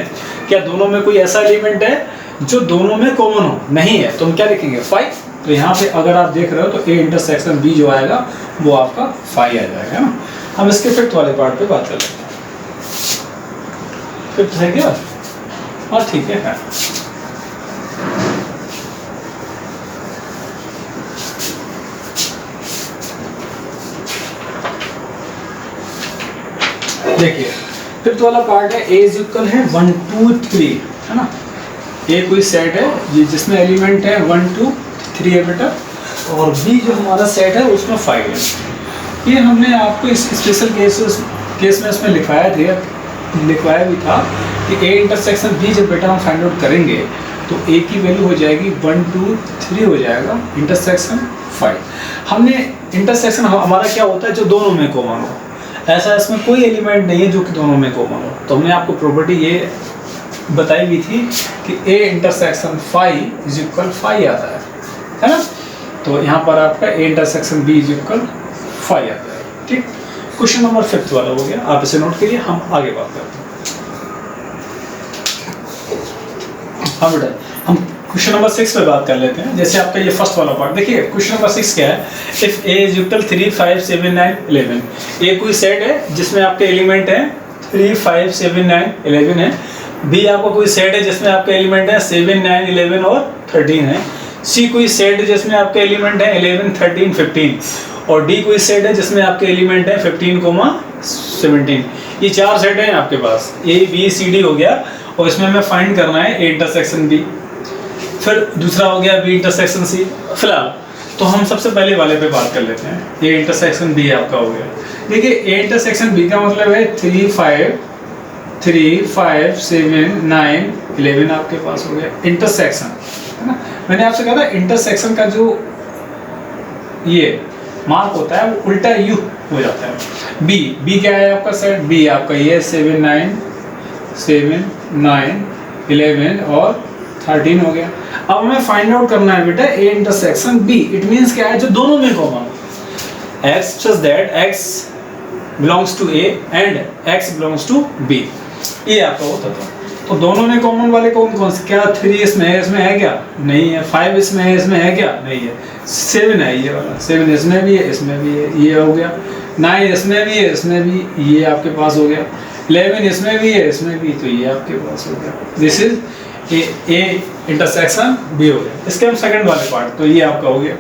क्या दोनों में कोई ऐसा एलिमेंट है जो दोनों में कॉमन हो, नहीं है, तो हम क्या लिखेंगे 5। तो यहाँ पे अगर आप देख रहे हो तो A इंटरसेक्शन B जो आएगा वो आपका 5 आ जाएगा, है ना। हम इसके 5th वाले पार्ट पे बात कर लेते हैं, 5th है क्या, हाँ ठीक है। देखिए 5th वाला पार्ट है, ए इज इक्वल है 1 2 3, है ना। ए कोई सेट है जिसमें एलिमेंट है 1 2 3 है बेटा, और बी जो हमारा सेट है उसमें 5 है। ये हमने आपको इस स्पेशल केस में इसमें लिखवाया भी था कि ए इंटरसेक्शन बी जब बेटा हम फाइंड आउट करेंगे तो ए की वैल्यू हो जाएगी 1 2 3 हो जाएगा, इंटरसेक्शन 5। हमने इंटरसेक्शन हमारा क्या होता है, जो दोनों में कॉमन हो, ऐसा इसमें कोई एलिमेंट नहीं है जो कि दोनों में कॉमन हो। तो हमने आपको प्रॉपर्टी ये बताई हुई थी कि a इंटरसेक्शन 5 इज इक्वल 5 आता है ना। तो यहाँ पर आपका a intersection b is equal 5 आता है, ठीक। क्वेश्चन नंबर 5th वाला हो गया, आप इसे नोट करिए, हम आगे बात करते हैं। हाँ बेटा, हम क्वेश्चन नंबर 6 पे बात कर लेते हैं। जैसे आपका ये फर्स्ट वाला पार्ट देखिए, क्वेश्चन नंबर 6 क्या है, इफ a इज इक्वल 3 5 7 9 11, ए कोई सेट है जिसमें आपके एलिमेंट है 3 5 7 9 11 है, b आपका कोई सेट है जिसमें आपके एलिमेंट है 7 9 11 और 13 है, c कोई सेट है जिसमें आपके एलिमेंट है 11 13 15, और d कोई सेट है जिसमें आपके एलिमेंट है 15 17। ये 4 सेट हैं आपके पास, a b c d हो गया, और इसमें हमें फाइंड करना है a इंटरसेक्शन b, फिर दूसरा हो गया b इंटरसेक्शन c। फिलहाल तो हम सबसे पहले वाले पे बात कर लेते हैं, a इंटरसेक्शन b आपका हो गया। देखिए a इंटरसेक्शन b का मतलब है 3 5 7 9 11 आपके पास हो गया इंटरसेक्शन, है ना। मैंने आपसे कहा था इंटरसेक्शन का जो ये मार्क होता है वो उल्टा यू हो जाता है। b क्या है आपका सेट, b आपका ये 7 9 11 और 13 हो गया। अब हमें फाइंड आउट करना है बेटा a intersection b, it means क्या है, जो दोनों में common, x such that x belongs to a and x belongs to b, ये आपका होता था। तो दोनों में कॉमन वाले कौन कौन से, क्या 3 इसमें है क्या, नहीं है, 5 इसमें है क्या, नहीं है, 7 है ये वाला, 7 इसमें भी है, इसमें भी है, ये हो गया, 9 इसमें भी है, इसमें भी, ये आपके पास हो गया, 11 इसमें भी है, इसमें भी, तो ये आपके पास हो गया। This is A intersection B हो गया। इसके हम सेकंड वाले पार्ट, तो ये आपका हो गया।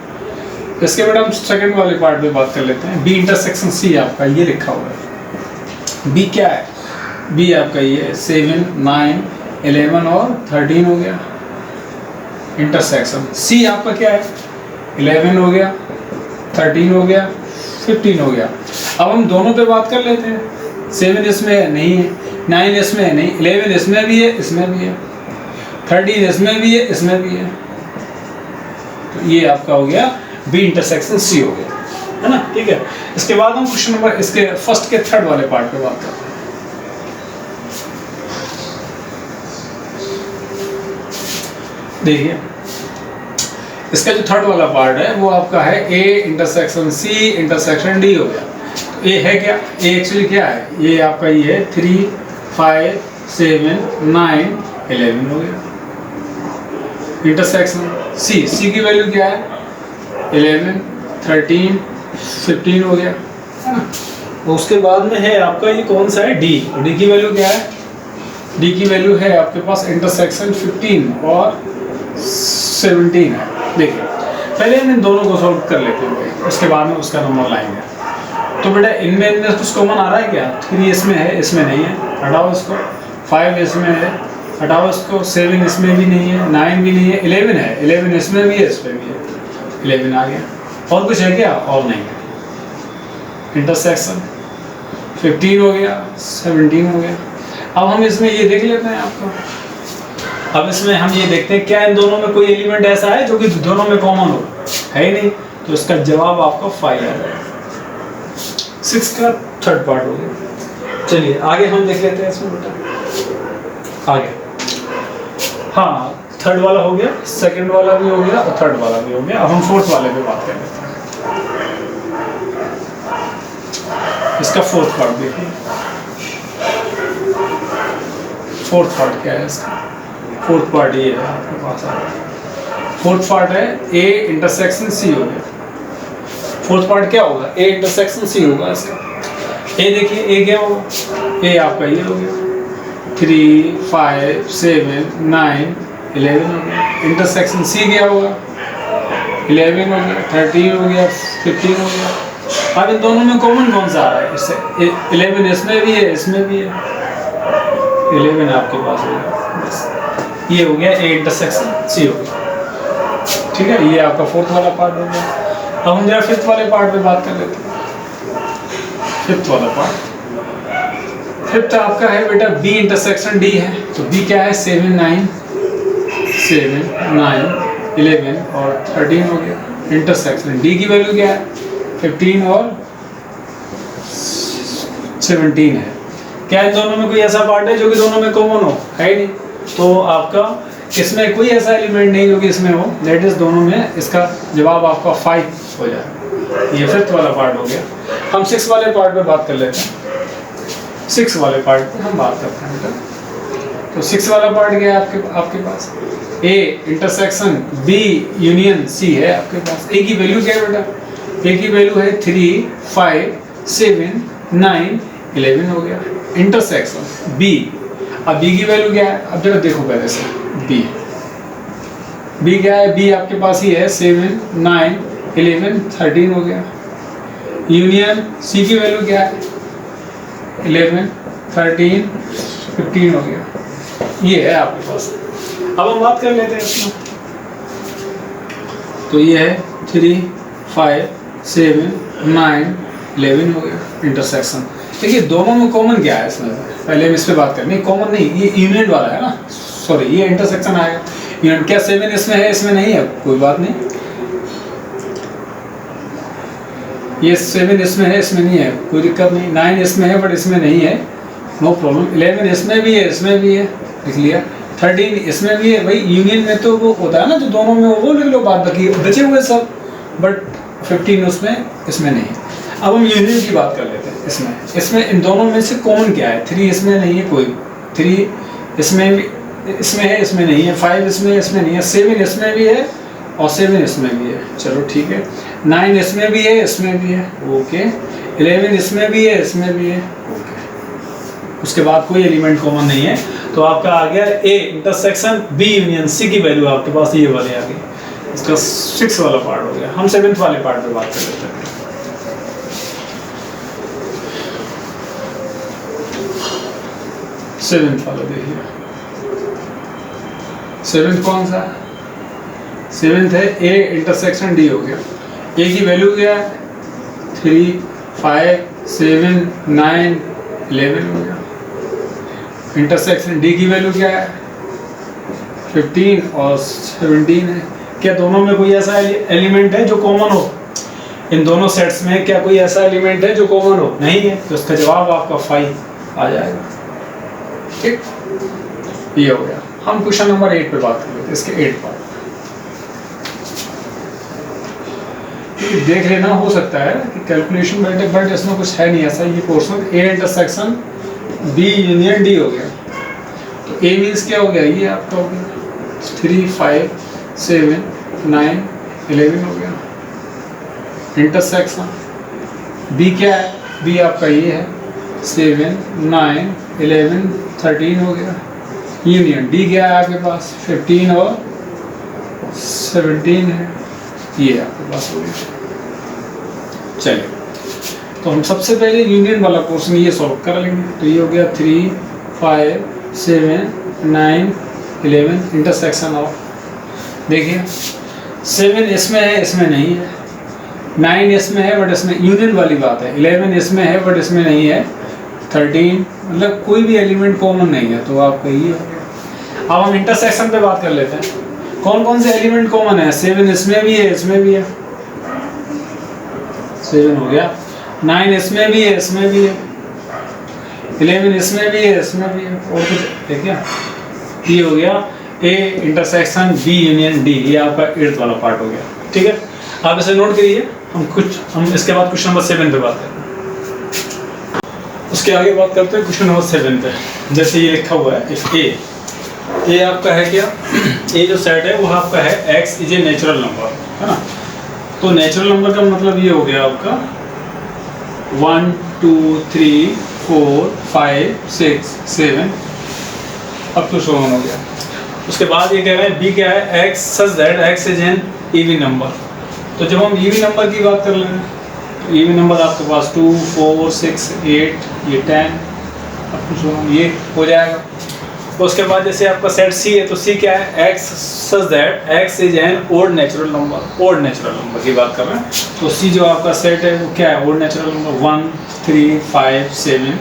इसके बाद हम सेकंड वाले पार्ट पे बात कर लेते हैं, बी इंटरसेक्शन सी आपका ये लिखा हुआ है। बी क्या है, बी आपका ये 7 9 11 और 13 हो गया इंटरसेक्शन। सी आपका क्या है, 11 हो गया, 13 हो गया, 15 हो गया। अब हम दोनों पे बात कर लेते हैं। 7 इसमें नहीं है, 9 इसमें नहीं, 11 इसमें भी है, इसमें भी है, 13 इसमें भी है, इसमें भी है। तो ये आपका हो गया बी इंटरसेक्शन सी हो गया, है ना। ठीक है, इसके बाद हम क्वेश्चन नंबर इसके फर्स्ट के थर्ड वाले पार्ट पे बात करते हैं। देखिए इसका जो थर्ड वाला पार्ट है वो आपका है A intersection C intersection D हो गया। तो ए है क्या, ए एक्चुअली क्या है, ये आपका ये है 3, 5, 7, 9, 11 हो गया। इंटरसेक्शन सी, सी की वैल्यू क्या है 11, 13, 15 हो गया, है ना। उसके बाद में है आपका ये कौन सा है डी, डी की वैल्यू क्या है, डी की वैल्यू है आपके पास इंटरसेक्शन 15 और 17 है। देखिए पहले हम इन दोनों को सॉल्व कर लेते हैं, उसके बाद में उसका नंबर लाएंगे। तो बेटा इनमें कुछ कॉमन आ रहा है क्या, 3 इसमें है, इसमें नहीं है, हटाओ इसको। 5 इसमें है, हटाओ इसको। 7 इसमें भी नहीं है, 9 भी नहीं है, 11 है, 11 इसमें भी है, इसमें भी है, 11 आ गया। और कुछ है क्या, और नहीं है। इंटरसेक्शन 15 हो गया, 17 हो गया। अब हम इसमें ये देख लेते हैं आपको, अब इसमें हम ये देखते हैं क्या इन दोनों में कोई एलिमेंट ऐसा है जो कि दोनों में कॉमन हो, है ही नहीं। तो इसका जवाब आपका 5 आ जाएगा। 6 का थर्ड पार्ट हो गया। चलिए आगे हम देख लेते हैं इसमें बेटा, आगे हाँ थर्ड वाला हो गया, सेकंड वाला भी हो गया और थर्ड वाला भी हो गया। अब हम फोर्थ वाले पे बात कर लेते हैं। इसका फोर्थ पार्ट देखिए, फोर्थ पार्ट क्या है इसका, फोर्थ पार्ट ये है आपके पास आ रहा है। फोर्थ पार्ट है ए इंटरसेक्शन सी हो गया। फोर्थ पार्ट क्या होगा, ए इंटरसेक्शन सी होगा इसका। ए देखिए ए क्या होगा, ए आपका ये हो गया 3, 5, 7, 9, 11 हो गया। इंटरसेक्शन सी क्या होगा 11 हो गया, 13 हो गया, 15 हो गया। अब इन दोनों में कॉमन कौन सा आ रहा है, इससे 11 इसमें भी है, इसमें भी है, 11 आपके पास हो गया। बस ये हो गया ए इंटरसेक्शन सी हो गया। ठीक है, ये आपका फोर्थ वाला पार्ट हो गया। अब हम जरा फिफ्थ वाले पार्ट पे बात कर लेते हैं। फिफ्थ वाला पार्ट, फिफ्थ आपका है बेटा बी इंटरसेक्शन डी है। तो बी क्या है 7, 9, 11 और 13 हो गया। इंटरसेक्शन डी की वैल्यू क्या है 15 और 17 है। क्या इन दोनों में कोई ऐसा पार्ट है जो कि दोनों में कॉमन हो, है ही नहीं। तो आपका इसमें कोई ऐसा एलिमेंट नहीं जो कि इसमें हो, दैट इज दोनों में इसका जवाब आपका 5 हो जाए। ये फिफ्थ वाला पार्ट हो गया। हम 6 वाले पार्ट पे बात कर लेते हैं। 6 वाले पार्ट पे हम बात करते हैं बेटा। तो 6 वाला पार्ट क्या है आपके पास, A intersection B union C है आपके पास। ए की वैल्यू क्या है बेटा, ए की वैल्यू है 3, 5, 7, 9, 11 हो गया। इंटरसेक्शन बी, अब बी की वैल्यू क्या है, अब जरा देखो पहले से बी क्या है, बी आपके पास ही है 7, 9, 11, 13 हो गया। यूनियन सी की वैल्यू क्या है 11, 13, 15 हो गया। ये है आपके पास। अब हम बात कर लेते हैं इसमें। तो ये है 3, 5, 7, 9, 11 हो गया इंटरसेक्शन। देखिए दोनों में कॉमन क्या है इसमें, पहले हम इस पे बात करें। नहीं कॉमन नहीं, ये यूनियन वाला है ना, सॉरी ये इंटरसेक्शन आएगा। यूनियन क्या 7 इसमें है, इसमें नहीं है, कोई बात नहीं। ये 7 इसमें है, इसमें नहीं है, कोई दिक्कत नहीं। 9 इसमें है बट इसमें नहीं है, नो प्रॉब्लम। 11 इसमें भी है, इसमें भी है, लिख लिया। 13 इसमें भी है। भाई यूनियन में तो वो होता है ना जो दोनों में वो लिख लो, बात बाकी बचे हुए सब, बट 15 उसमें इसमें नहीं है। अब हम यूनियन की बात कर लेते हैं। इसमें इन दोनों में से कॉमन क्या है, 3 इसमें नहीं है, कोई 3 इसमें है, इसमें नहीं है। 5 इसमें नहीं है। 7 इसमें भी है और 7 इसमें भी है, चलो ठीक है। 9 इसमें भी है, इसमें भी है, ओके। 11 इसमें भी है, इसमें भी है, ओके। उसके बाद कोई एलिमेंट कॉमन नहीं है। तो आपका आ गया A intersection B union C की वैल्यू आपके पास ये वाले आ गई। इसका 6 वाला पार्ट हो गया। हम 7th वाले पार्ट पे बात कर लेते हैं। 7th वाला देखिए, 7th कौन सा है, 7th है ए इंटरसेक्शन डी हो गया। ए की वैल्यू क्या है 3 5 7 9 11 हो गया। इंटरसेक्शन डी की वैल्यू क्या है 15 और 17 है। क्या दोनों में कोई ऐसा एलिमेंट है जो कॉमन हो? इन दोनों सेट्स में क्या कोई ऐसा एलिमेंट है जो कॉमन हो? नहीं है, तो इसका जवाब आपका 5 आ जाएगा। ठीक, ये हो गया। हम क्वेश्चन नंबर 8 पे बात कर लेते हैं, इसके 8 पार्ट देख लेना। हो सकता है कि कैलकुलेशन बट इसमें कुछ है नहीं ऐसा। ये portion A intersection B union D हो गया। तो ए मीन्स क्या हो गया, ये आपका हो गया 3 5 7 9 11 हो गया। इंटरसेक्शन बी क्या है, बी आपका ये है 7 9 11 13 हो गया। यूनियन डी क्या है आपके पास 15 और 17 है, ये आपके पास हो गया। चलिए, तो हम सबसे पहले यूनियन वाला पोर्शन ये सॉल्व कर लेंगे। तो ये हो गया 3 5 7 9 11 इंटरसेक्शन ऑफ, देखिए 7 इसमें है, इसमें नहीं है। 9 इसमें है बट इसमें यूनियन वाली बात है। 11 इसमें है बट इसमें नहीं है। 13 मतलब कोई भी एलिमेंट कॉमन नहीं है, तो आपका ये हो गया। अब हम इंटरसेक्शन पे बात कर लेते हैं। कौन कौन से एलिमेंट कॉमन है? 7 इसमें भी है, इसमें भी है, 7 हो गया। 9 इसमें भी है, इसमें भी है। 11 इसमें भी है, इसमें भी है। और कुछ है क्या? ये हो गया A intersection B union D, ये आपका 8th वाला पार्ट हो गया। ठीक है, आप इसे नोट करिए। हम इसके बाद क्वेश्चन नंबर 7 पे बात करते हैं। उसके आगे बात करते हैं क्वेश्चन नंबर 7 पे। जैसे ये लिखा हुआ है इफ ए आपका है क्या, ए जो सेट है वो आपका है x is a natural number, है ना। तो नेचुरल नंबर का मतलब ये हो गया आपका 1 2 3 4 5 6 7 अब तो 7 हो गया। उसके बाद ये कह रहे हैं बी क्या है, x such that x is N इवी नंबर। तो जब हम इवी नंबर की बात कर रहे हैं तो इवी नंबर आपके पास 2 4 6 8 ये 10 अब तो 7 ये हो जाएगा। उसके बाद जैसे आपका सेट सी है तो सी क्या है, x such that x is an odd natural number. Odd natural number की बात कर रहे हैं तो सी जो आपका सेट है वो क्या है, odd natural number 1 3 5 7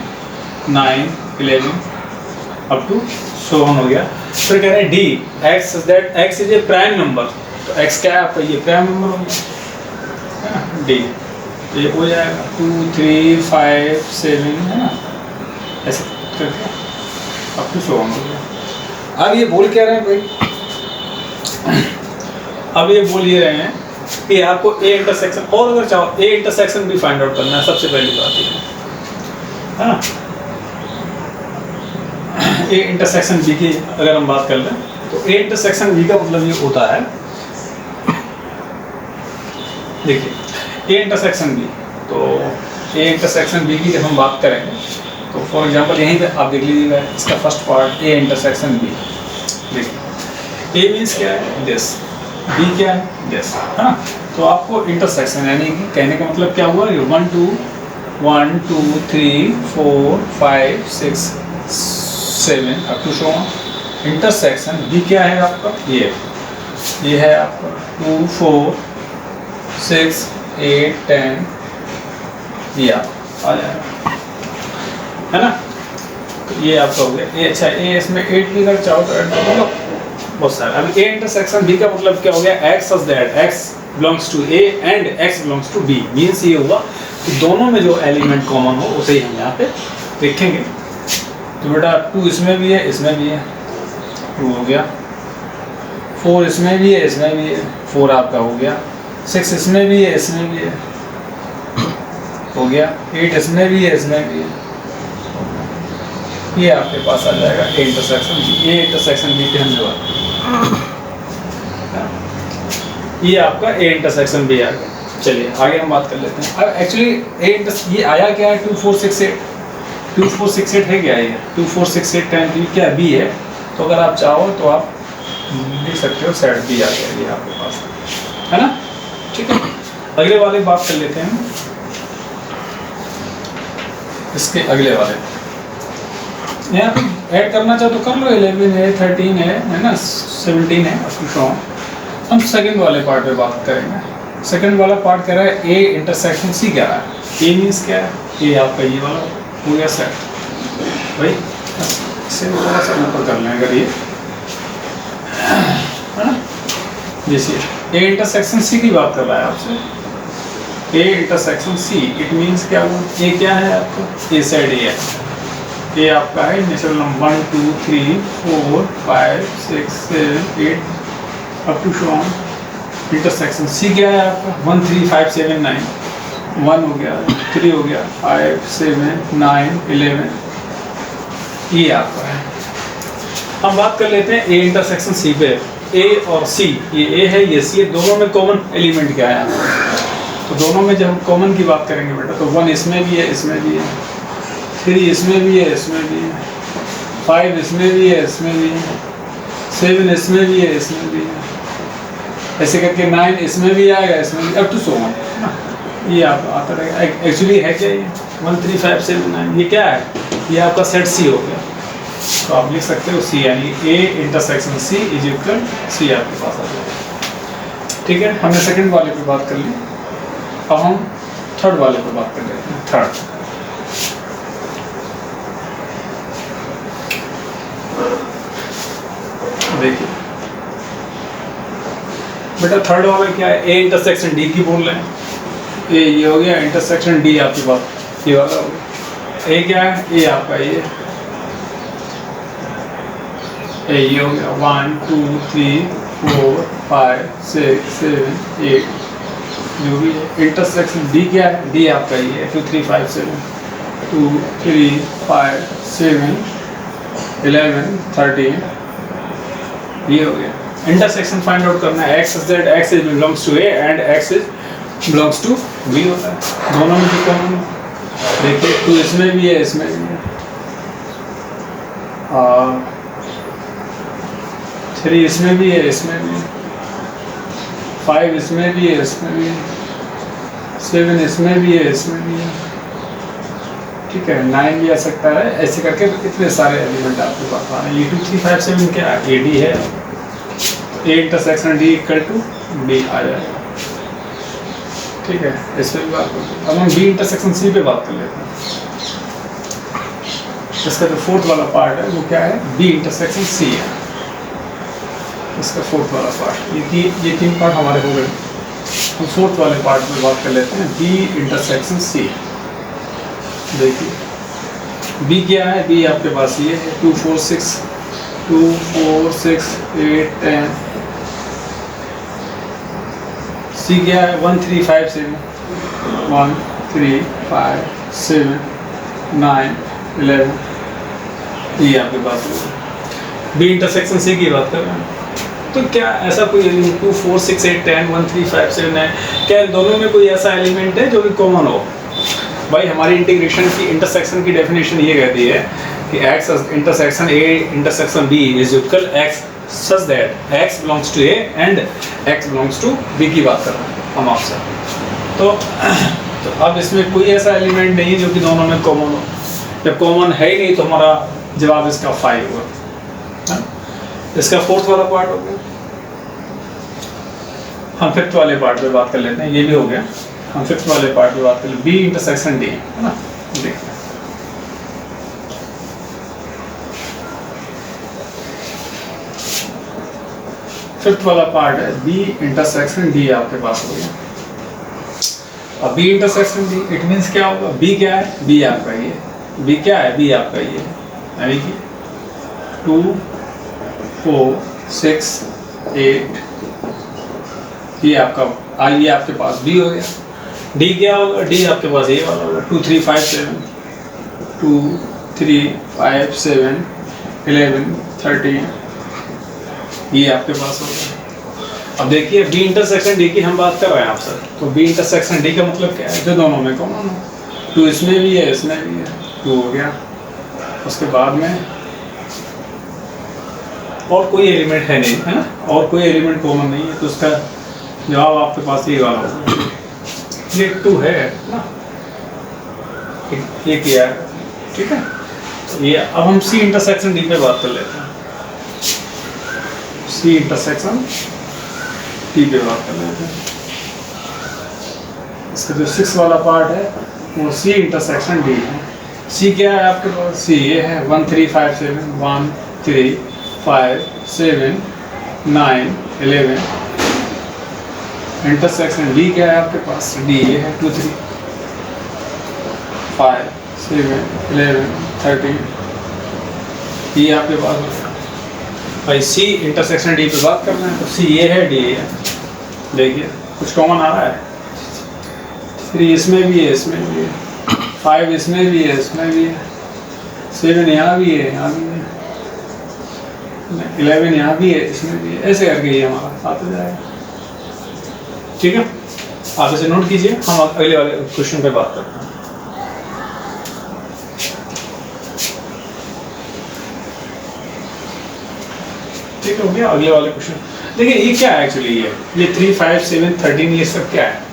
9 11 up to 7 हो गया। फिर कह रहे हैं D x such that x is a prime number. तो x क्या है आपका, ये प्राइम नंबर हो गया, है ना। डी ये हो जाएगा 2 3 5 7 है ना, ऐसे करके अब तो 7 हो गया। अब ये बोल क्या रहे हैं भाई, अब ये बोल ये रहे हैं कि आपको ए इंटरसेक्शन और अगर चाहो ए इंटरसेक्शन भी फाइंड आउट करना है। सबसे पहली बात ये है ना, ए इंटरसेक्शन बी की अगर हम बात कर लें तो ए इंटरसेक्शन बी का मतलब ये होता है, देखिए ए इंटरसेक्शन बी, तो ए इंटरसेक्शन बी की जब हम बात करेंगे तो फॉर एग्जांपल यहीं पे आप देख लीजिएगा इसका first part A intersection B. देखिए ए मीन्स क्या है, दिस, बी क्या है, दिस, है ना। तो आपको इंटरसेक्शन यानी कि कहने का मतलब क्या हुआ, 1 2 3 4 5 6 7 अप टू 7 इंटरसेक्शन बी क्या है आपका, ये है आपका 2 4 6 8 10 ये आ जाएगा, है ना। तो ये आपका हो गया ए। अच्छा ए इसमें 8 भी अगर चाहो तो ऐड कर लो, बहुत सारा। अब ए इंटरसेक्शन बी का मतलब क्या हो गया, x such that x belongs to A and x belongs to B. Means ये हुआ कि दोनों में जो एलिमेंट कॉमन हो उसे ही हम यहाँ पे देखेंगे। तो बेटा 2 इसमें भी है, इसमें भी है, 2 हो गया। 4 इसमें भी है, इसमें भी है, 4 आपका हो गया। 6 इसमें भी है, इसमें भी है, हो गया। 8 इसमें भी है, इसमें भी है, ये आपके पास आ जाएगा A intersection B. A intersection B पे हमने बात, ये आपका ए इंटरसेक्शन बी आ गया। चलिए आगे हम बात कर लेते हैं। अब एक्चुअली ये आया क्या है, 2 4 6 8 2 4 6 8 है क्या, ये 2 4 6 8 10 क्या बी है। तो अगर आप चाहो तो आप लिख सकते हो सेट बी आ गया ये आपके पास, है ना। ठीक है, अगले वाले बात कर लेते हैं। इसके अगले वाले यहाँ पे ऐड करना चाहो तो कर लो, 11 है 13 है ना, 17 है। अब हम सेकंड वाले पार्ट पे बात करेंगे। सेकंड वाला पार्ट कह रहा है ए इंटरसेक्शन सी कह रहा है। ए मीन्स क्या है? ए आपका ये वाला हो गया सेट भाई, इसे थोड़ा सा ऊपर कर लें अगर ये है ना। जैसे ए इंटरसेक्शन सी की बात कर रहा है आपसे, A intersection C, it means क्या हुआ? ए क्या है आपका? ए साइड ए है, ए आपका है natural number 1 2 3 4 5 6 7 8 up to so on. Intersection C क्या है आपका? 1 3 5 7 9, 1 हो गया, 3 हो गया, 5 7 9 11, ये आपका है। हम बात कर लेते हैं ए इंटरसेक्शन सी पे। ए और सी, ये ए है ये सी है, दोनों में कॉमन एलिमेंट क्या है? तो दोनों में जब हम कॉमन की बात करेंगे बेटा, तो 1 इसमें भी है, इसमें भी है, 3 इसमें भी है, इसमें भी है, 5 इसमें भी है, इसमें भी है, 7 इसमें भी है, इसमें भी है, ऐसे करके 9 इसमें भी आएगा, इसमें भी, अप टू सो ऑन। ये आप आता रहेगा। एक्चुअली है क्या ये 1 3 5 7 9, ये क्या है? ये आपका सेट सी हो गया। तो आप लिख सकते हो सी, यानी A intersection C is equal C आपके पास आ जाएगा। ठीक है, हमने सेकंड वाले पे बात कर ली, अब हम थर्ड वाले पे बात कर लेते हैं। थर्ड देखिए बेटा, थर्ड वाला क्या है? ए इंटरसेक्शन डी की बोल रहे हैं। ए ये हो गया, इंटरसेक्शन डी आपके पास ये वाला हो गया। ए क्या है? ए आपका ये हो गया 1 2 3 4 5 6 7 8, जो भी है। इंटरसेक्शन डी क्या है? डी आपका ये है 2 3 5 7 2 3 5 7 11 13, ये हो गया। इंटरसेक्शन फाइंड आउट करना है। X z, x is belongs to A and x is belongs to B होता है। दोनों में जो कॉमन देखिए, 2 इसमें भी है, इसमें भी है, 3 इसमें भी है, इसमें भी है, 5 इसमें भी है, इसमें भी है, 7 इसमें भी है, इसमें भी है, ठीक है, 9 भी आ सकता है। ऐसे करके इतने सारे एलिमेंट आपके पास आ रहे हैं। ये 2 3 5 7 क्या है? ए डी है। A intersection D equal to B आ जाएगा। ठीक है, इस पर भी बात करते हैं। अब हम बी इंटरसेक्शन सी पे बात कर लेते हैं। इसका जो फोर्थ वाला पार्ट है वो क्या है? बी इंटरसेक्शन सी है। इसका फोर्थ वाला पार्ट, ये तीन पार्ट हमारे हो गए। हम फोर्थ वाले पार्ट में बात कर लेते हैं, बी इंटरसेक्शन सी। देखिए बी क्या है? बी आपके पास ये है 2 4 6 2 4 6 8 10। सी क्या है? 1 3 5 7 1 3 5 7 9 11, ये आपके पास होगा। बी इंटरसेक्शन सी की बात कर रहे हैं। तो क्या ऐसा कोई 2 4 6 8 10 1 3 5 7 9, क्या दोनों में कोई ऐसा एलिमेंट है जो कि कॉमन हो? भाई हमारी इंटीग्रेशन की इंटरसेक्शन की डेफिनेशन ये कहती है कि x intersection a intersection b is equal x such that x belongs to a and x belongs to b की बात कर रहे हैं हम आपसे। तो अब इसमें कोई ऐसा एलिमेंट नहीं है जो कि दोनों में कॉमन हो। जब कॉमन है ही नहीं तो हमारा जवाब इसका 5 होगा। इसका फोर्थ वाला पार्ट हो गया। हम फिफ्थ वाले पार्ट पे बात कर लेते हैं। ये भी हो गया। हम फिफ्थ वाले पार्ट पे बात कर लेते हैं, बी इंटरसेक्शन डी, है ना। देखते हैं फिफ्थ वाला पार्ट है बी इंटरसेक्शन डी आपके पास हो गया। अब B intersection D it means क्या होगा? बी क्या है? बी आपका ये, बी क्या है? बी आपका ये, यानी कि 2 4 6 8, ये आपका ये आपके पास बी हो गया। डी क्या होगा? डी आपके पास ये वाला होगा 2 3 5 7 2 3 5 7 11 13, ये आपके पास होगा। अब देखिए बी इंटरसेक्शन डी की हम बात कर रहे हैं आपसे, तो बी इंटरसेक्शन डी का मतलब क्या है? जो दोनों में कॉमन हो। 2 इसमें भी है, इसमें भी है, 2 हो गया। उसके बाद में और कोई एलिमेंट है नहीं, है ना, और कोई एलिमेंट कॉमन नहीं है, तो उसका जवाब आपके पास ये वाला होगा। ये 2 है ना, ये किया है, ठीक है। ये अब हम सी इंटरसेक्शन डी पे बात कर लेते हैं। सी इंटरसेक्शन डी पे बात कर लेते हैं। इसका जो 6 वाला पार्ट है वो C इंटरसेक्शन D है। C क्या है आपके पास? C ये है 1 3 5 7 1 3 5 7 9 11। इंटरसेक्शन D क्या है आपके पास? D ये है 2 3 5 7 11 13। ये आपके पास भाई C इंटरसेक्शन D पे बात कर रहे हैं तो C ये है D ये है। देखिए कुछ कॉमन आ रहा है। 3 इसमें भी है, इसमें भी है, 5 इसमें भी है, इसमें भी है, 7 यहाँ भी है, यहाँ भी है, 11 यहाँ भी है, इसमें भी है। ऐसे करके ये हमारा आता जाएगा। ठीक है, आप इसे नोट कीजिए। हम अगले वाले क्वेश्चन पे बात करते हैं। ठीक हो गया। अगले वाले क्वेश्चन देखिए, ये क्या है एक्चुअली? ये 3 5 7 13 ये सब क्या है?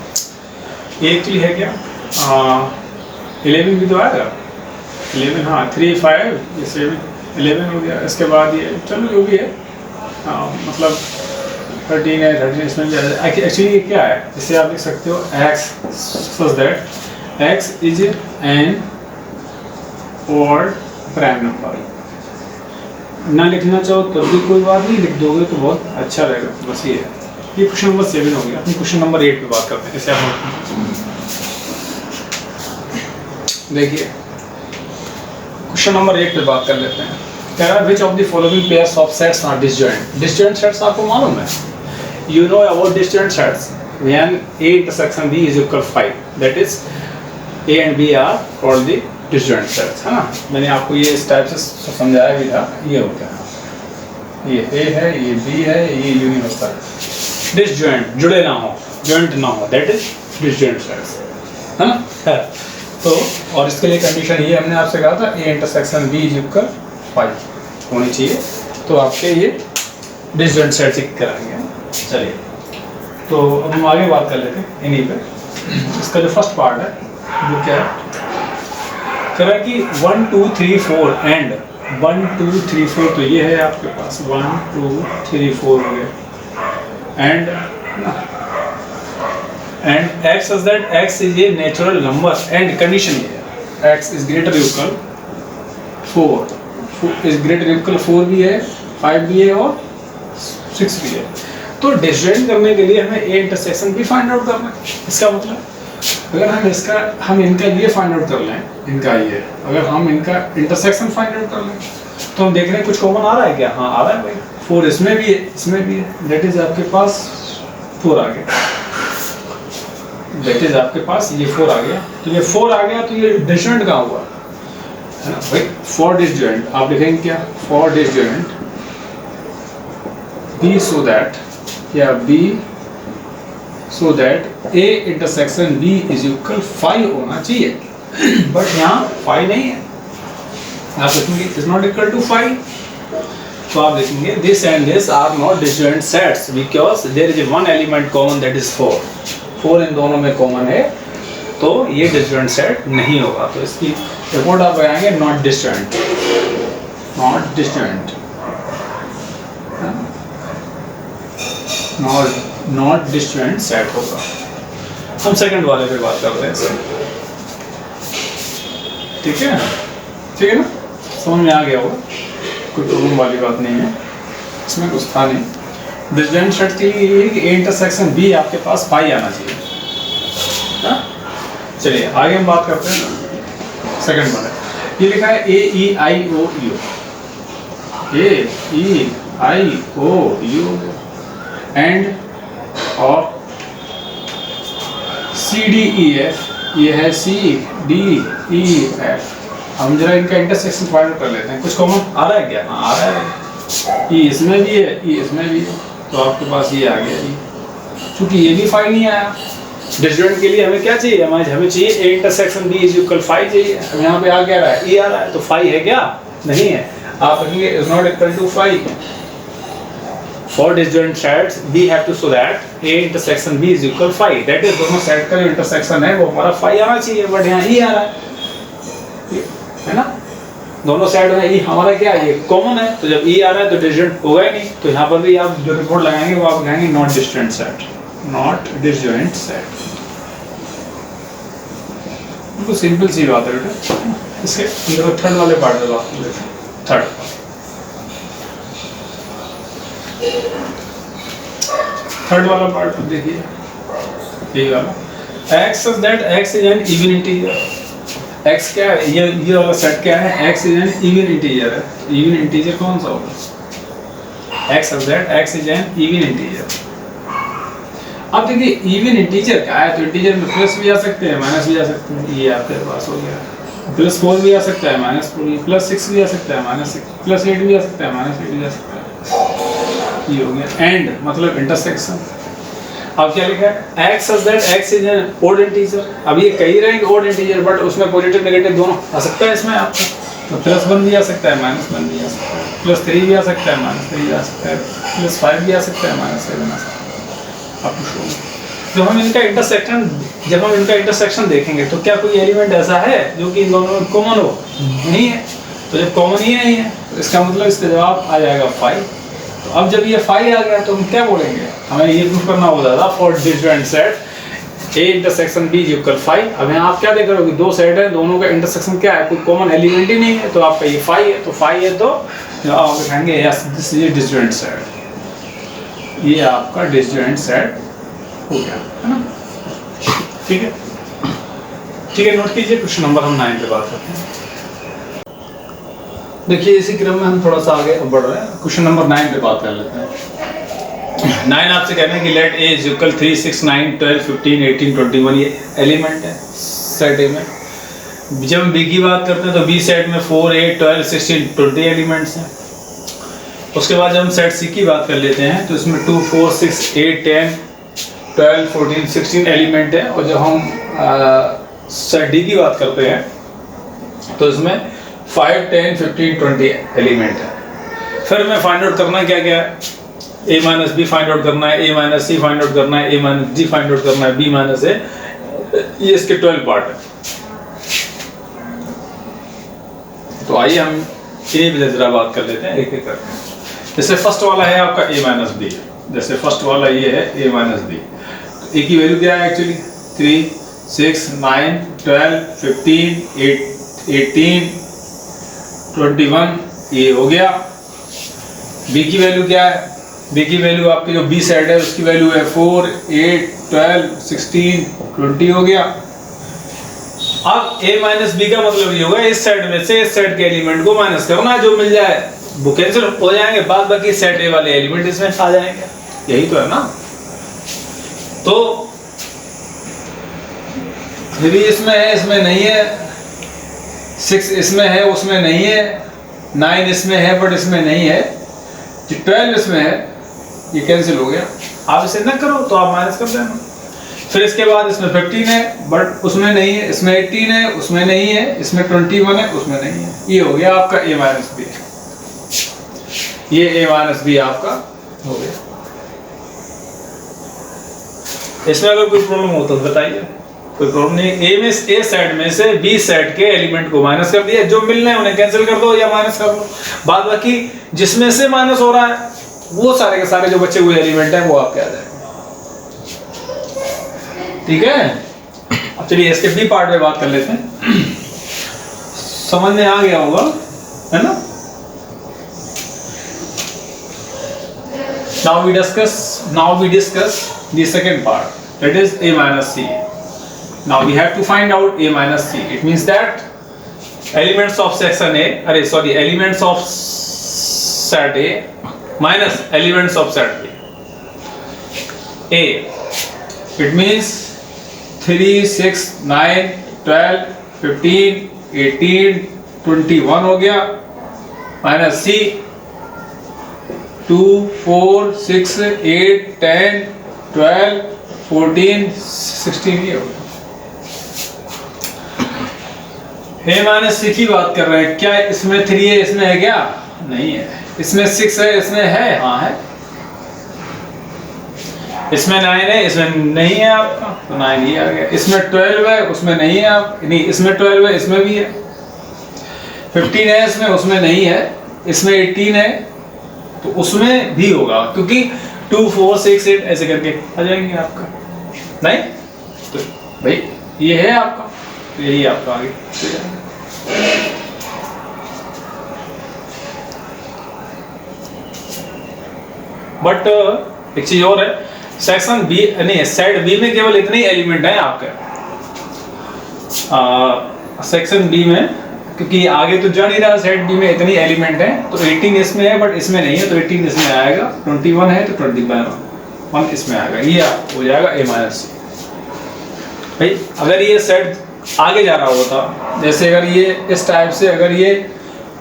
ये एक्चुअली है क्या? 11 भी तो आएगा। 11 हाँ 3 5 ये 7 11 हो गया। इसके बाद ये चलो जो भी है मतलब 13 है, 13 इसमें भी एक्चुअली ये क्या है? इससे आप लिख सकते हो x such that x is N odd prime number. ना लिखना चाहो तो भी कोई बात नहीं, लिख दोगे तो बहुत अच्छा रहेगा। बस ये है। ये क्वेश्चन नंबर 7 हो गया। अपनी क्वेश्चन नंबर 8 पे बात करते हैं। इसे आप देखिए, क्वेश्चन नंबर 8 पे बात कर लेते हैं। कह रहा है which of the following pairs of sets are disjoint. Disjoint sets आपको मालूम है, you know about disjoint sets. When A intersection B is equal 5, that is A and B are called the disjoint sets, है ना। मैंने आपको ये इस type से समझाया भी था। ये हो गया, ये A है, ये B है, ये यूनिवर्सल है। डिसजॉइंट जुड़े ना हो, जॉइंट ना हो, दैट इज डिसजॉइंट सेट्स, है ना। है तो और इसके लिए कंडीशन ये हमने आपसे कहा था A intersection B is equal 5 होनी चाहिए, तो आपके ये डिसजॉइंट सेट चेक कराएंगे। चलिए, तो अब हम आगे बात कर लेते हैं इन्हीं पे। इसका जो फर्स्ट पार्ट है वो क्या है? कह रहा है कि 1 2 3 4 एंड 1 2 3 4, तो ये है आपके पास 1 2 3 4 हो गया। And x is that x is a natural number and condition ये है x is greater equal 4 is greater equal 4 भी है, 5 भी है और 6 भी है। तो डिसजॉइंट करने के लिए हमें A इंटरसेक्शन भी फाइंड आउट करना है। इसका मतलब अगर हम इनका ये फाइंड आउट कर लें, इनका ये अगर हम इनका इंटरसेक्शन फाइंड आउट कर लें तो हम देख रहे हैं कुछ कॉमन आ रहा है क्या? हाँ आ रहा है भाई। 4 इसमें भी है, इसमें भी है, दैट इज आपके पास 4 आ गया। दैट इज आपके पास ये 4 आ गया। तो ये 4 आ गया तो ये डिसजॉइंट कहाँ हुआ है ना भाई? फॉर डिसजॉइंट आप लिखेंगे क्या? For disjoint B so that या B so that A intersection B is equal 5 होना चाहिए। बट यहाँ 5 नहीं है। आप लिखेंगे इज नॉट इक्वल टू 5, तो आप लिखेंगे this and this are not disjoint sets because there is one element common that is 4। 4 इन दोनों में कॉमन है, तो ये डिसजॉइंट सेट नहीं होगा। तो इसकी रिपोर्ट आप लगाएंगे not disjoint, not disjoint, not disjoint set होगा। हम सेकंड वाले पे बात कर रहे हैं। ठीक है, ठीक है ना, समझ में आ गया होगा, कोई प्रॉब्लम वाली बात नहीं है, इसमें कुछ था नहीं। डिसजॉइंट सेट के लिए ये कि A इंटरसेक्शन B आपके पास 5 आना चाहिए। हाँ चलिए आगे हम बात करते हैं सेकंड वाले। ये लिखा है A E I O U, A E I O U and और C D E F, ये है C D E F। हम जरा इनका इंटरसेक्शन फाइंड आउट कर लेते हैं। कुछ कॉमन आ रहा है क्या? हाँ आ रहा है। E इसमें भी है, E इसमें भी है, तो आपके पास ये आ गया। क्योंकि ये भी 5 नहीं आया, डिसजॉइंट के लिए हमें क्या चाहिए? हमें चाहिए A intersection B is equal 5 चाहिए। अब यहाँ पे आ क्या रहा है? E आ रहा है, तो 5 है क्या? नहीं है। आप कहेंगे is not equal to 5। For disjoint sets, we have to show that A intersection B is equal 5. That is दोनों सेट का जो इंटरसेक्शन है वो हमारा 5 आना चाहिए, बट यहाँ E आ रहा है ना। दोनों सेट में E हमारा क्या है? ये कॉमन है, तो जब E आ रहा है तो डिसजॉइंट होगा ही नहीं। तो यहाँ पर भी आप जो रिपोर्ट लगाएंगे वो आप लगाएंगे not disjoint set, not disjoint set. बिल्कुल सिंपल सी बात है बेटा। इसके अंदर थर्ड वाले पार्ट में बात कर लेते हैं। थर्ड वाला पार्ट देखिए, यही वाला x such that x is an even integer। x क्या है, ये वाला सेट क्या है, x is an even integer है। even integer कौन सा होगा, x such that x is an even integer। अब देखिए even integer क्या है, तो इंटीजर में प्लस भी आ सकते हैं माइनस भी आ सकते हैं। ये आपके पास हो गया, +4 भी आ सकता है, -4, +6 भी आ सकता है, -6, +8 भी आ सकता है, -8 भी आ सकता है। ये हो गया एंड, मतलब इंटरसेक्शन। अब क्या लिखा है, x such that x is an odd integer। अब ये कह रहे हैं कि odd integer, बट उसमें पॉजिटिव नेगेटिव दोनों आ सकता है इसमें आपका, तो +1 भी आ सकता है, -1 भी आ सकता है, +3 भी आ सकता है, -3 भी आ सकता है, +5 भी आ सकता है, -7 आ सकता है। आप जब हम इनका इंटरसेक्शन देखेंगे तो क्या कोई एलिमेंट ऐसा है जो कि इन दोनों में कॉमन हो, नहीं है। तो जब कॉमन ही नहीं है तो इसका मतलब इसका जवाब आ जाएगा 5। तो अब जब ये 5 आ गया तो हम क्या बोलेंगे, हमें ये प्रूफ करना होता था for disjoint set A intersection B equal 5। अब यहाँ आप क्या देख रहे हो कि दो सेट है, दोनों का इंटरसेक्शन क्या है, कोई कॉमन एलिमेंट ही नहीं है, तो आपका ये 5 है। तो 5 है तो आप लिखेंगे yes this is disjoint set, ये आपका डिस्जॉइंट सेट हो गया, है ना। ठीक है, ठीक है, नोट कीजिए। क्वेश्चन नंबर हम 9 पे बात करते हैं। देखिए इसी क्रम में हम थोड़ा सा आगे बढ़ रहे हैं, क्वेश्चन नंबर 9 पे बात कर लेते हैं। 9 आपसे कहना है कि लेट A इज इक्वल 3, 6, 9, 12, 15, 18, 21 ये एलिमेंट है सेट A में। जब हम B की बात करते हैं तो B सेट में 4, 8, 12, 16, 20 एलिमेंट्स हैं। उसके बाद जब हम सेट C की बात कर लेते हैं तो इसमें 2, 4, 6, 8, 10, 12, 14, 16 एलिमेंट है। और जब हम सेट D की बात करते हैं तो इसमें 5, 10, 15, 20 एलिमेंट है। फिर हमें फाइंड आउट करना क्या क्या है, A minus B find out करना है, A minus C find out करना है, A minus D find out करना है, B माइनस A, ये इसके 12 पार्ट है। तो आइए हम इन्हीं पे जरा बात कर लेते हैं एक एक करके। जैसे फर्स्ट वाला है आपका A माइनस B, जैसे फर्स्ट वाला ये है A माइनस B। तो A की वैल्यू क्या है एक्चुअली, 3, 6, 9, 12, 15, 18, 21 ये हो गया। B की वैल्यू क्या है, B की वैल्यू आपकी जो B सेट है उसकी वैल्यू है 4, 8, 12, 16, 20 हो गया। अब A माइनस B का मतलब ये होगा इस सेट में से इस सेट के एलिमेंट को माइनस करना है, जो मिल जाए वो कैंसिल हो जाएंगे, बाद बाकी सेट A वाले एलिमेंट इसमें आ जाएंगे, यही तो है ना। तो 3 इसमें है, इसमें नहीं है, 6 इसमें है, उसमें नहीं है, 9 इसमें है बट इसमें नहीं है, 12 इसमें है, ये कैंसिल हो गया। आप इसे न करो तो आप माइनस कर देना। फिर इसके बाद इसमें 15 है बट उसमें नहीं है, इसमें 18 है, उसमें नहीं है, इसमें 21 है, उसमें नहीं है। ये हो गया आपका A माइनस B, ये A माइनस B आपका हो गया। इसमें अगर कोई प्रॉब्लम हो तो बताइए, कोई प्रॉब्लम नहीं। A सेट में से B सेट के एलिमेंट को माइनस कर दिया, जो मिलने हैं उन्हें कैंसिल कर दो या माइनस कर दो, बाद बाकी जिसमें से माइनस हो रहा है वो सारे के सारे जो बचे हुए एलिमेंट हैं वो आपके आ जाएंगे। ठीक है, अब चलिए इसके B पार्ट में बात कर लेते हैं। समझ में आ गया होगा, है ना। Now we discuss the second part, that is A minus C. Now we have to find out A minus C. It means that elements of section elements of set A minus elements of set B. A, it means 3, 6, 9, 12, 15, 18, 21 हो गया, minus C 2, 4, 6, 8, 10, 12, 14, 16 ये हो गया। A minus C की बात कर रहे हैं, क्या इसमें 3 है, इसमें है क्या, नहीं है। इसमें 6 है, इसमें है, हाँ है। इसमें 9 है, इसमें नहीं है आपका, तो 9 ही आ गया। इसमें 12 है, उसमें नहीं है आप, नहीं इसमें 12 है, इसमें भी है। 15 है इसमें, उसमें नहीं है। इसमें 18 है तो उसमें भी होगा, क्योंकि 2, 4, 6, 8 ऐसे करके आ जाएंगे आपका। नहीं तो भाई ये है आपका, यही आपका आगे। बट एक चीज और है, सेक्शन बी नहीं, सेट बी में केवल इतने ही एलिमेंट हैं आपके सेक्शन बी में, क्योंकि आगे तो जा नहीं रहा, सेट बी में इतनी एलिमेंट है, तो 18 इसमें है बट इसमें नहीं है, तो 18 इसमें आएगा, 21 है तो 21 इसमें आएगा, ये हो जाएगा a माइनस सी। भाई अगर ये सेट आगे जा रहा होता, जैसे अगर ये इस टाइप से अगर ये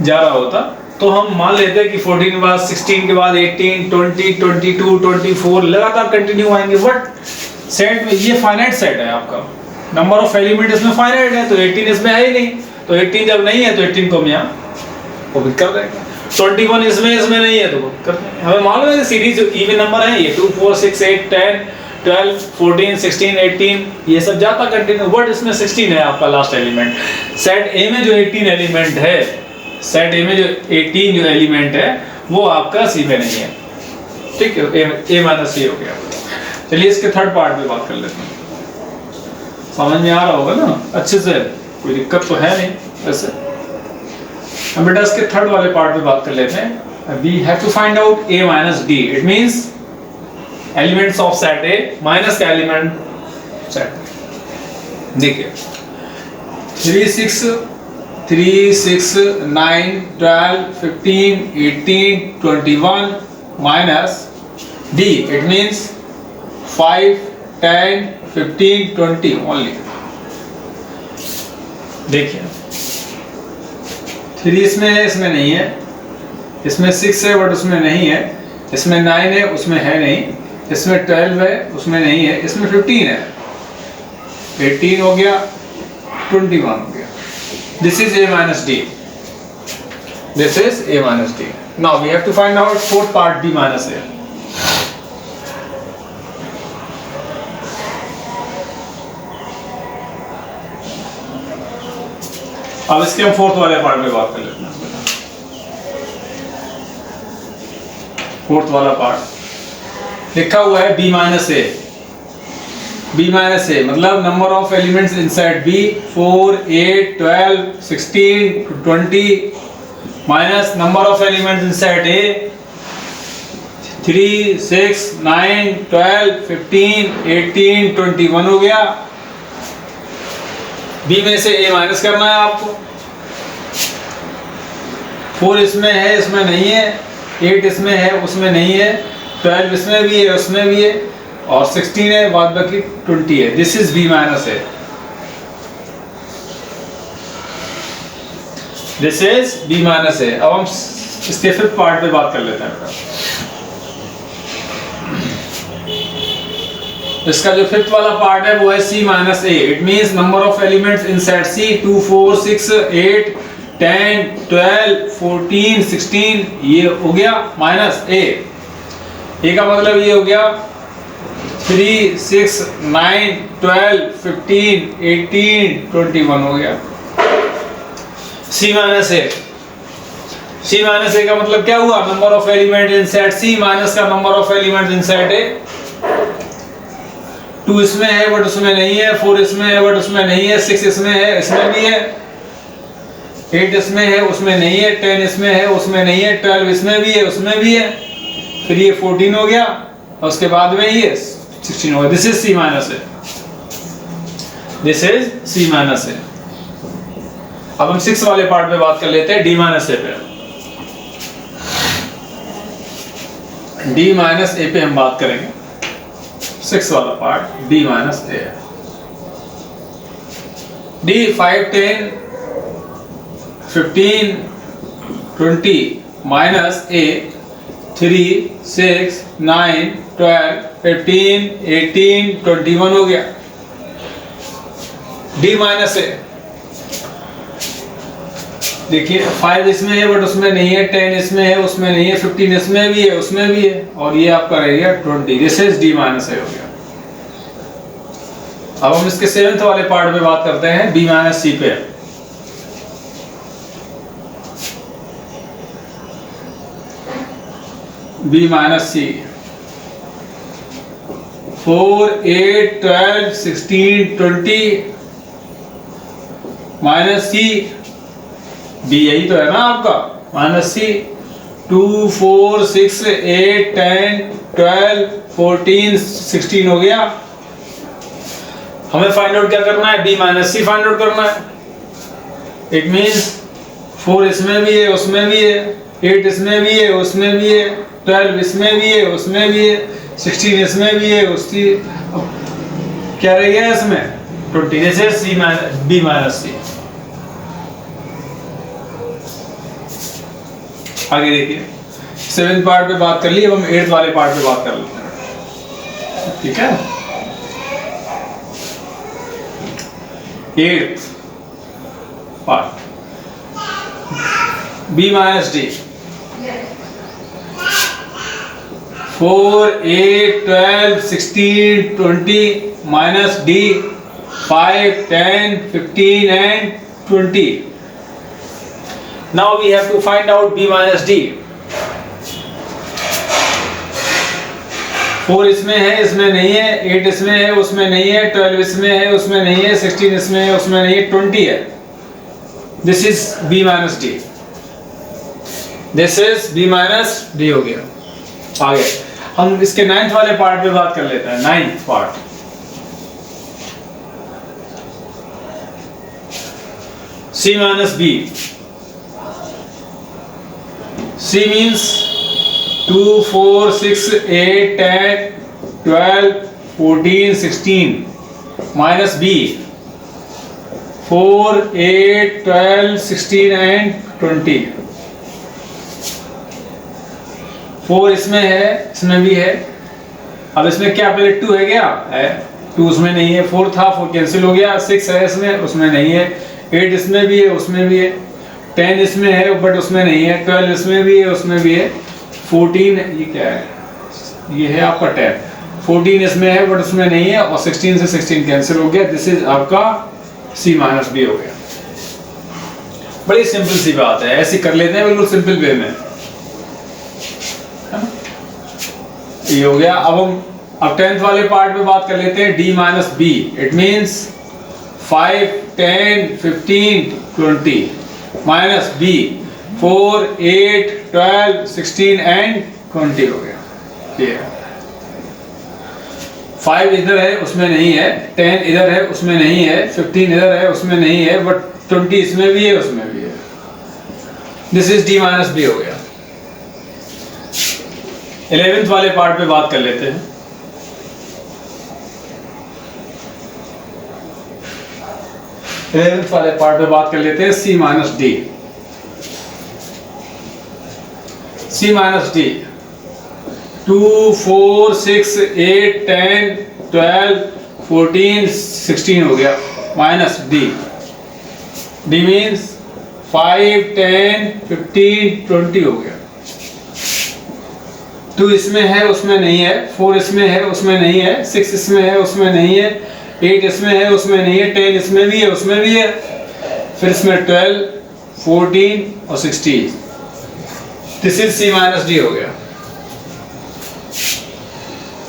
जा रहा होता, तो हम मान लेते हैं कि 14 के बाद 16 के बाद 18, 20, 22, 24 लगातार कंटिन्यू आएंगे, बट सेट में ये फाइनाइट सेट है आपका, नंबर ऑफ एलिमेंट इसमें फाइनाइट है, तो 18 इसमें है ही नहीं, तो 18 जब नहीं है तो 18 को हम यहाँ वो कर देंगे, 21 इसमें नहीं है तो वो कर देंगे। हमें मालूम है कि सीरीज इवन नंबर है ये 2, 4, 6, 8, 10, 12, 14, 16, 18 ये सब जाता कंटिन्यू, बट इसमें 16 है आपका लास्ट एलिमेंट। सेट ए में जो 18 एलिमेंट है, सेट ए में जो 18 जो एलिमेंट है वो आपका सी में नहीं है, ठीक है, ए माइनस सी हो गया। चलिए इसके थर्ड पार्ट में बात कर लेते हैं, समझ में आ रहा होगा ना अच्छे से, कोई दिक्कत तो है नहीं वैसे। हम बेटा इसके थर्ड वाले पार्ट में बात कर लेते हैं। We have to find out a minus d, it means elements of set a minus का एलिमेंट सेट। देखिए 3, 6, 9, 12, 15, 18, 21 minus d, it means 5, 10, 15, 20 only. देखिए 3 इसमें है, इसमें नहीं है, इसमें 6 है बट उसमें नहीं है, इसमें 9 है उसमें है नहीं, इसमें 12 है उसमें नहीं है, इसमें 15 है, 18 हो गया, 21 हो गया। This is a minus d, this is a minus d। now we have to find out fourth part b minus a। अब इसके हम फोर्थ वाले पार्ट में बात कर लेते हैं। फोर्थ वाला पार्ट लिखा हुआ है b माइनस ए, b माइनस ए मतलब number of elements inside b 4, 8, 12, 16, 20 minus number of elements inside a 3, 6, 9, 12, 15, 18, 21 हो गया। b में से a माइनस करना है आपको, 4 इसमें है इसमें नहीं है, 8 इसमें है उसमें नहीं है, 12 इसमें भी है उसमें भी है, और 16 है बाद बाकी 20 है। This is b minus a, this is b minus a। अब हम इसके फिफ्थ पार्ट पे बात कर लेते हैं। इसका जो फिफ्थ वाला पार्ट है वो है c minus a, it means number of elements inside c 2, 4, 6, 8, 10, 12, 14, 16 ये हो गया माइनस a। a का मतलब ये हो गया 3, 6, 9, 12, 15, 18, 21 हो गया c minus a। c minus a का मतलब क्या हुआ, number of element inside c minus का number of element inside a। 2 इसमें है बट उसमें नहीं है, 4 इसमें है बट उसमें नहीं है, 6 इसमें है इसमें भी है, 8 इसमें है उसमें नहीं है, 10 इसमें है उसमें नहीं है, 12 इसमें भी है उसमें भी है, फिर ये 14 हो गया और उसके बाद में ये 16 हो गया। This is c minus a, this is c minus a। अब हम 6 वाले पार्ट पे बात कर लेते हैं, d माइनस a पे। d माइनस a पे हम बात करेंगे, 6 वाला part d minus a। d 5, 10, 15, 20 minus a 3, 6, 9, 12, 15, 18, 21 हो गया d माइनस a। देखिए 5 इसमें है बट उसमें नहीं है, 10 इसमें है उसमें नहीं है, 15 इसमें भी है उसमें भी है, और ये आपका रह गया 20। This is d minus a हो गया। अब हम इसके 7th वाले पार्ट में बात करते हैं, b माइनस c पे। b minus c 4, 8, 12, 16, 20 minus C B, यही तो है ना आपका, माइनस सी 2 4 6 8 10 12 14 16 हो गया। हमें फाइंड आउट क्या करना है, बी माइनस सी फाइंड आउट करना है। इट मीन्स 4 इसमें भी है उसमें भी है, 8 इसमें भी है उसमें भी है, 12 इसमें भी है उसमें भी है, 16 इसमें भी है उसकी, क्या रह गया इसमें 20, जैसे सी माइनस बी माइनस सी। आगे देखिए 7th पार्ट पे बात कर ली, अब हम 8th वाले पार्ट पे बात कर लेते हैं, ठीक है। 8th part b minus d 4 8 12 16 20 minus d 5 10 15 and 20. Now we have to find out b minus d. 4 इसमें है इसमें नहीं है, 8 इसमें है उसमें नहीं है, 12 इसमें है उसमें नहीं है, 16 इसमें है उसमें नहीं है, 20 है। This is b minus d. This is b minus d हो गया। आगे हम इसके 9th वाले पार्ट पे बात कर लेते हैं। 9th part c minus b। c means 2 4 6 8 10 12 14 16 minus b 4 8 12 16 and 20। 4 इसमें है इसमें भी है, अब इसमें क्या पहले 2 है क्या है, 2 उसमें नहीं है, 4 था 4 कैंसिल हो गया, 6 है इसमें उसमें नहीं है, 8 इसमें भी है उसमें भी है, 10 इसमें है बट उसमें नहीं है, 12 इसमें भी है उसमें भी है, 14 ये क्या है, ये है आपका 10, 14 इसमें है बट उसमें नहीं है, और 16 से 16 कैंसिल हो गया। दिस इज आपका c माइनस बी हो गया। बड़ी सिंपल सी बात है, ऐसी कर लेते हैं बिल्कुल सिंपल वे में, ये हो गया। अब 10th वाले पार्ट पे बात कर लेते हैं, d minus B. It means 5 10 15 20 minus b 4 8 12 16 and 20 हो गया। ये 5 इधर है उसमें नहीं है, 10 इधर है उसमें नहीं है, 15 इधर है उसमें नहीं है, बट 20 इसमें भी है उसमें भी है। This is d minus B हो गया। 11th वाले पार्ट पे बात कर लेते हैं। वाले पार्ट पे बात कर लेते हैं, c minus D. c minus D 2 4 6 8 10 12 14 16 हो गया, माइनस डी। डी मीन्स 5 10 15 20 हो गया। 2 इसमें है उसमें नहीं है, 4 इसमें है उसमें नहीं है, 6 इसमें है उसमें नहीं है, 8 इसमें है उसमें नहीं है, 10 इसमें भी है उसमें भी है, फिर इसमें 12 14 और 16। This is c minus D हो गया।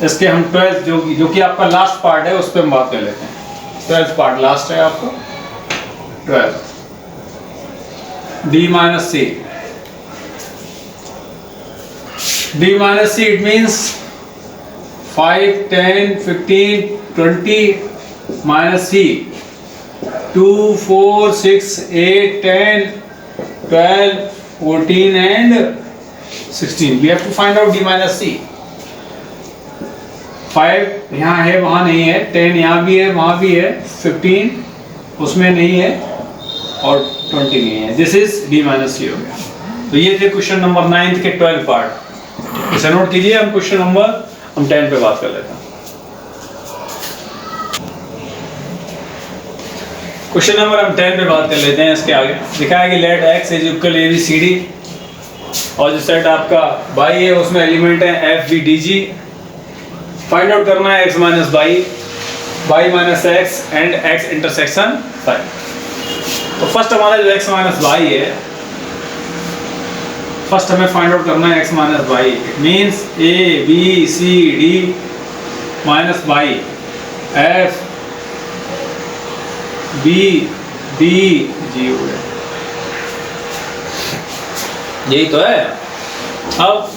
इसके हम 12 जो कि आपका लास्ट पार्ट है उस पर हम बात कर लेते हैं। 12th पार्ट लास्ट है आपको, 12 d minus C. d minus c, it means 5 10 15 20 minus c 2 4 6 8 10 12 14 and 16. We have to find out d minus c. 5 यहाँ है वहाँ नहीं है, 10 यहाँ भी है वहाँ भी है, 15 उसमें नहीं है और 20 नहीं है। This is d minus c हो गया। तो ये थे क्वेश्चन नंबर 9 के 12 पार्ट। इसे नोट कीजिए। हम क्वेश्चन नंबर 10 पे बात कर लेते हैं। क्वेश्चन नंबर 10 पे बात कर लेते हैं। इसके आगे लिखा है कि let x is equal ABCD और जो सेट आपका बाई है उसमें एलिमेंट है FBDG। फाइंड आउट करना है x minus by, by minus x and x intersection by. तो फर्स्ट हमारा जो x माइनस बाई है, फर्स्ट हमें फाइंड आउट करना है x minus by. It means ABCD minus by FBD B G हो गया, यही तो है। अब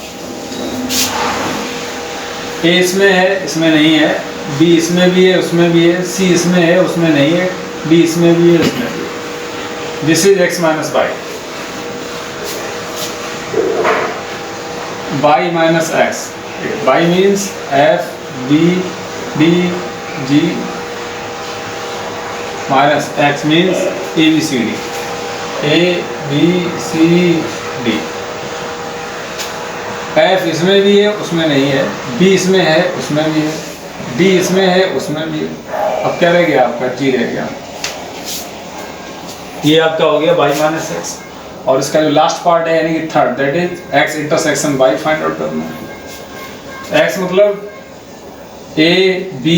A इसमें है, इसमें नहीं है, B इसमें भी है, उसमें भी है, C इसमें है, उसमें नहीं है, D इसमें भी है, उसमें भी है। This is x minus y, y minus x, y means F B D G minus x means A B C D, A B C D। F इसमें भी है, उसमें नहीं है, B इसमें है, उसमें भी है, D इसमें है, उसमें भी है। अब क्या रह गया आपका, G रह गया। ये आपका हो गया y माइनस एक्स, और इसका जो लास्ट पार्ट है यानी कि third, that is x intersection y find out करना है। x मतलब A B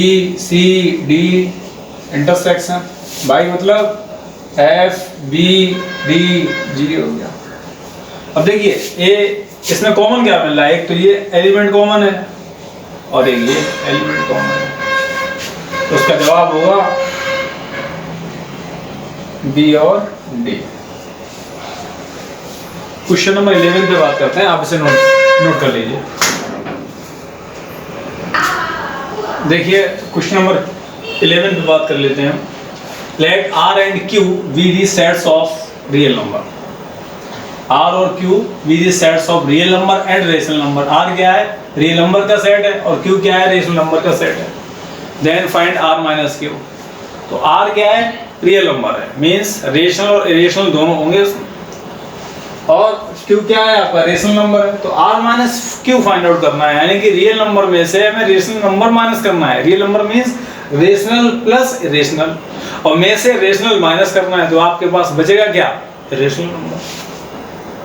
C D intersection, y मतलब F B D G हो गया। अब देखिए A इसमें कॉमन क्या मिल रहा है, एक तो ये एलिमेंट कॉमन है और एक ये एलिमेंट कॉमन है, तो उसका जवाब होगा बी और डी। क्वेश्चन नंबर 11 पे बात करते हैं, आप इसे नोट कर लीजिए। देखिए क्वेश्चन नंबर 11 पे बात कर लेते हैं। Let R and Q be the sets of real number. R और Q be the sets of real number and rational number. R क्या है, रियल नंबर का सेट है, और Q क्या है, रेशनल नंबर का सेट है। Then find R minus Q। तो R क्या है, रियल नंबर है, मीन्स रेशनल और इरेशनल दोनों होंगे उसमें, और Q क्या है आपका, रेशनल नंबर है। तो R minus Q find out करना है, यानी कि रियल नंबर में से हमें रेशनल नंबर माइनस करना है। Real number means rational plus irrational, और में से रेशनल माइनस करना है, तो आपके पास बचेगा क्या, रेशनल नंबर।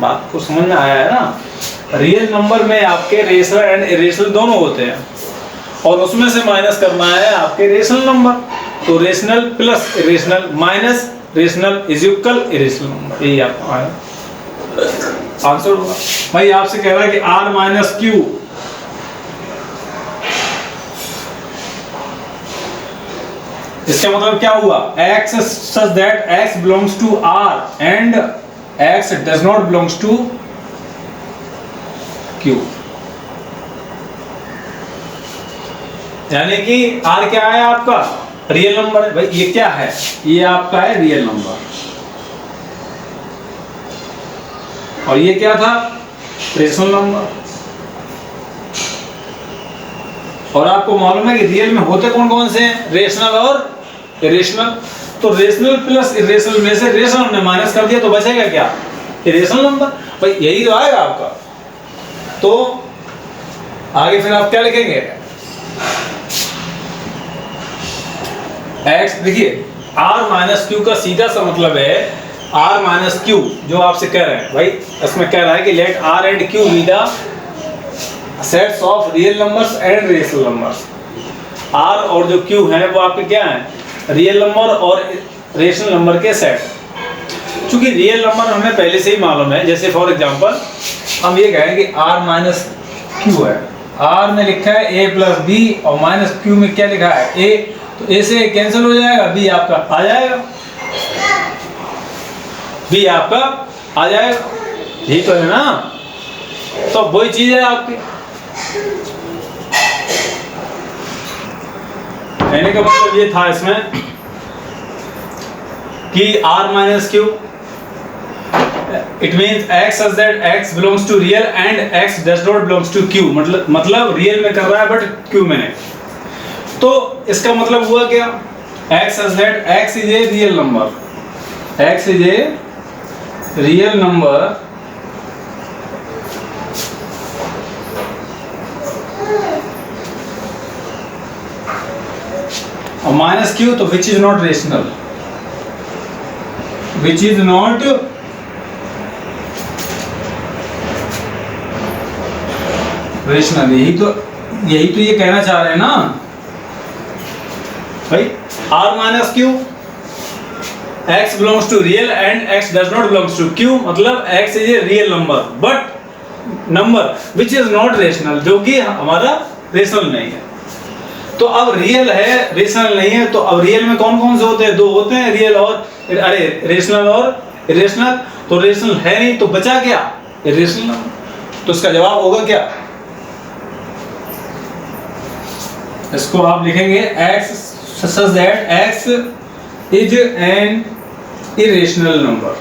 बात को समझ में आया है ना। रियल नंबर में आपके रेशनल एंड इरेशनल दोनों होते हैं, और उसमें से माइनस करना है आपके रेशनल नंबर। तो rational plus irrational minus rational is equal irrational number, यही आपका आंसर होगा। भाई आपसे कह रहा है कि R माइनस Q, इसका मतलब क्या हुआ, X such that X belongs to R and X does not belongs to Q। यानी कि R क्या है आपका, रियल नंबर है। भाई ये क्या है, ये आपका है रियल नंबर, और ये क्या था, रेशनल नंबर। और आपको मालूम है कि रियल में होते कौन कौन से हैं, रेशनल और इरेशनल। तो रेशनल प्लस इरेशनल में से रेशनल हमने माइनस कर दिया, तो बचेगा क्या, इरेशनल नंबर। भाई यही तो आएगा आपका। तो आगे फिर आप क्या लिखेंगे, x, देखिए R माइनस Q का सीधा सा मतलब है R माइनस Q, जो आपसे कह रहे हैं भाई, इसमें कह रहा है कि let R and Q be the sets of real numbers and rational numbers. R और जो Q है वो आपके क्या हैं, रियल नंबर और रेशनल नंबर के सेट। चूंकि रियल नंबर हमें पहले से ही मालूम है, जैसे फॉर एग्जांपल हम ये कहें कि R माइनस Q है, R में लिखा है A प्लस B और माइनस Q में क्या लिखा है, A, तो A से कैंसिल हो जाएगा, B आपका आ जाएगा, B आपका आ जाएगा, यही तो है ना। तो वही चीज है आपकी, कहने का मतलब ये था इसमें कि R minus Q, it means X such that X belongs to real and X does not belongs to Q। मतलब रियल में कर रहा है बट Q में नहीं। तो इसका मतलब हुआ क्या, X such that X is a real number, X is a real number और माइनस Q तो which is not rational, which is not rational. यही तो ये कहना चाह रहे हैं ना भाई, R minus Q, X belongs to real and X does not belongs to Q, मतलब X is a real number but number which is not rational, जो कि हमारा रेशनल नहीं है। तो अब रियल है रेशनल नहीं है, तो अब रियल में कौन कौन से होते हैं, दो होते हैं, रियल और अरे रेशनल और इरेशनल, तो रेशनल है नहीं तो बचा क्या, इरेशनल नंबर। तो इसका जवाब होगा क्या, इसको आप लिखेंगे x such that x is an irrational number।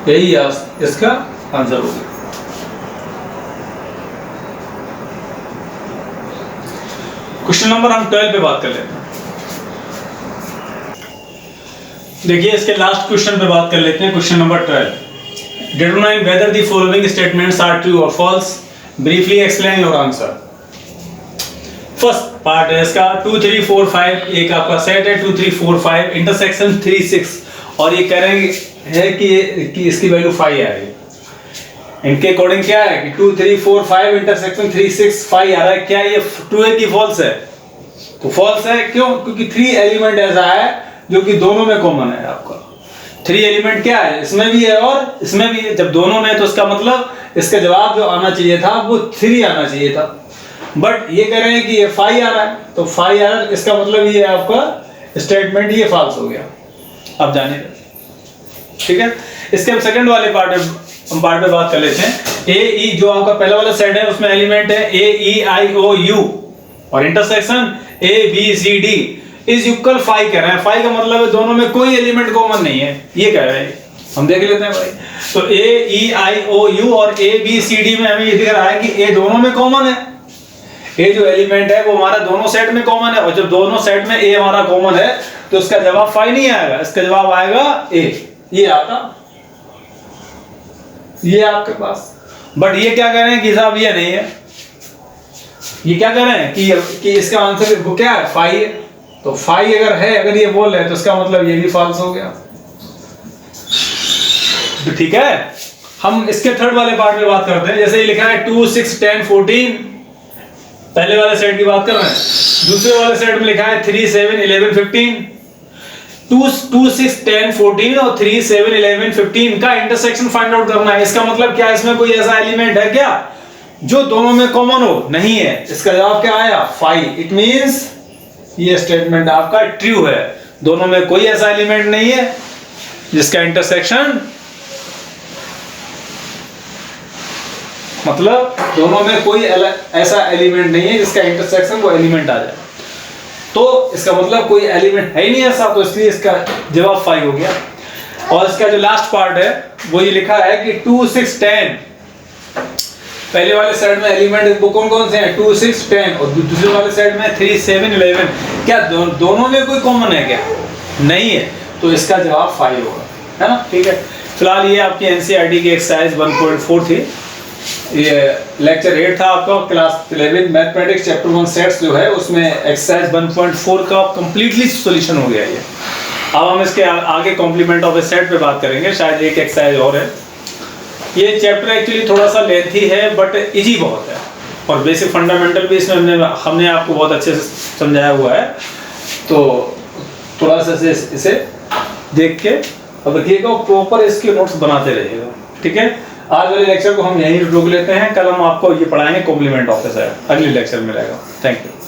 यही इसका आंसर होगा। क्वेश्चन नंबर हम 12 पे बात कर लेते हैं। देखिए इसके लास्ट क्वेश्चन पे बात कर लेते हैं। Question number 12, determine whether the following statements are true और false, briefly explain your answer. First part है इसका 2 3 4 5, एक आपका सेट है 2 3 4 5 इंटरसेक्शन 3 6, और ये कह रहे हैं कि इसकी वैल्यू 5 आ रही है। इनके अकॉर्डिंग क्या है कि 2 3 4 5 इंटरसेक्शन 3 6 5 आ रहा है, क्या ये ट्रू है कि फॉल्स है, तो फॉल्स है। क्यों, क्योंकि 3 एलिमेंट ऐसा है जो कि दोनों में कॉमन है। आपका 3 एलिमेंट क्या है, इसमें भी है और इसमें भी है। जब दोनों में, तो इसका मतलब इसका जवाब जो आना चाहिए था वो 3 आना चाहिए था, बट ये कह रहे हैं कि ये 5 आ रहा है, तो 5 आ रहा है, इसका मतलब ये आपका स्टेटमेंट ये फॉल्स हो गया। अब जाने, ठीक है। इसके हम सेकंड वाले पार्ट पे बात कर लेते हैं। ए ई जो आपका पहला वाला सेट है उसमें एलिमेंट है A E I O U और intersection A B C D is equal 5 कह रहे हैं। 5 का मतलब है दोनों में कोई एलिमेंट कॉमन नहीं है, ये कह रहे हैं। हम देख लेते हैं भाई, तो ए ई आई ओ यू और ए बी सी डी में हमें ये दिख रहा है कि ए दोनों में कॉमन है। ए जो एलिमेंट है वो हमारा दोनों सेट में कॉमन है, और जब दोनों सेट में ए हमारा कॉमन है तो इसका जवाब 5 नहीं आएगा, इसका जवाब आएगा ए। ये आता, ये आपके पास, बट ये क्या कह रहे हैं कि साहब ये नहीं है। ये क्या कह रहे हैं कि इसका आंसर वो क्या है, 5 है। तो 5 अगर है, अगर ये बोल रहे हैं तो इसका मतलब ये भी फॉल्स हो गया। तो ठीक है, हम इसके थर्ड वाले पार्ट में बात करते हैं। जैसे ये लिखा है 2 6 10 14, पहले वाले सेट की बात कर रहे हैं। दूसरे वाले सेट में लिखा है 3 7 11 15। 2 6 10 14 और 3 7 11 15 का इंटरसेक्शन फाइंड आउट करना है। इसका मतलब क्या, इसमें कोई ऐसा एलिमेंट है क्या जो दोनों में कॉमन हो, नहीं है। इसका जवाब क्या आया, 5। इट मींस ये स्टेटमेंट आपका ट्रू है, दोनों में कोई ऐसा एलिमेंट नहीं है जिसका इंटरसेक्शन, मतलब दोनों में कोई ऐसा एलिमेंट नहीं है जिसका इंटरसेक्शन वो एलिमेंट आ जाए। तो इसका मतलब कोई एलिमेंट है ही नहीं ऐसा, तो इसलिए इसका जवाब 5 हो गया। और इसका जो लास्ट पार्ट है वो ये लिखा है कि 2 6 10, पहले वाले सेट में एलिमेंट वो कौन कौन से हैं, 2 6 10, और दूसरे वाले सेट में 3 7 11। क्या दोनों में कोई कॉमन है क्या, नहीं है, तो इसका जवाब 5 होगा, है ना। ठीक है, फिलहाल ये आपकी एनसीईआरटी की एक्सरसाइज 1.4 थी। ये लेक्चर 8 था आपका, क्लास 11 मैथमेटिक्स चैप्टर 1 सेट्स जो है उसमें एक्सरसाइज 1.4 का कंप्लीटली सॉल्यूशन हो गया ये। अब हम इसके आगे कॉम्प्लीमेंट ऑफ ए सेट पे बात करेंगे, शायद एक एक्सरसाइज और है। ये चैप्टर एक्चुअली थोड़ा सा लेंथी है बट इजी बहुत है, और बेसिक फंडामेंटल भी इसमें हमने आपको बहुत अच्छे से समझाया हुआ है। तो थोड़ा सा इसे देख के अब रखिएगा, प्रॉपर इसके नोट्स बनाते रहिएगा। ठीक है, आज वाले लेक्चर को हम यहीं रोक लेते हैं, कल हम आपको ये पढ़ाएंगे कॉम्प्लीमेंट ऑफ द सेट, अगले लेक्चर में रहेगा। Thank you.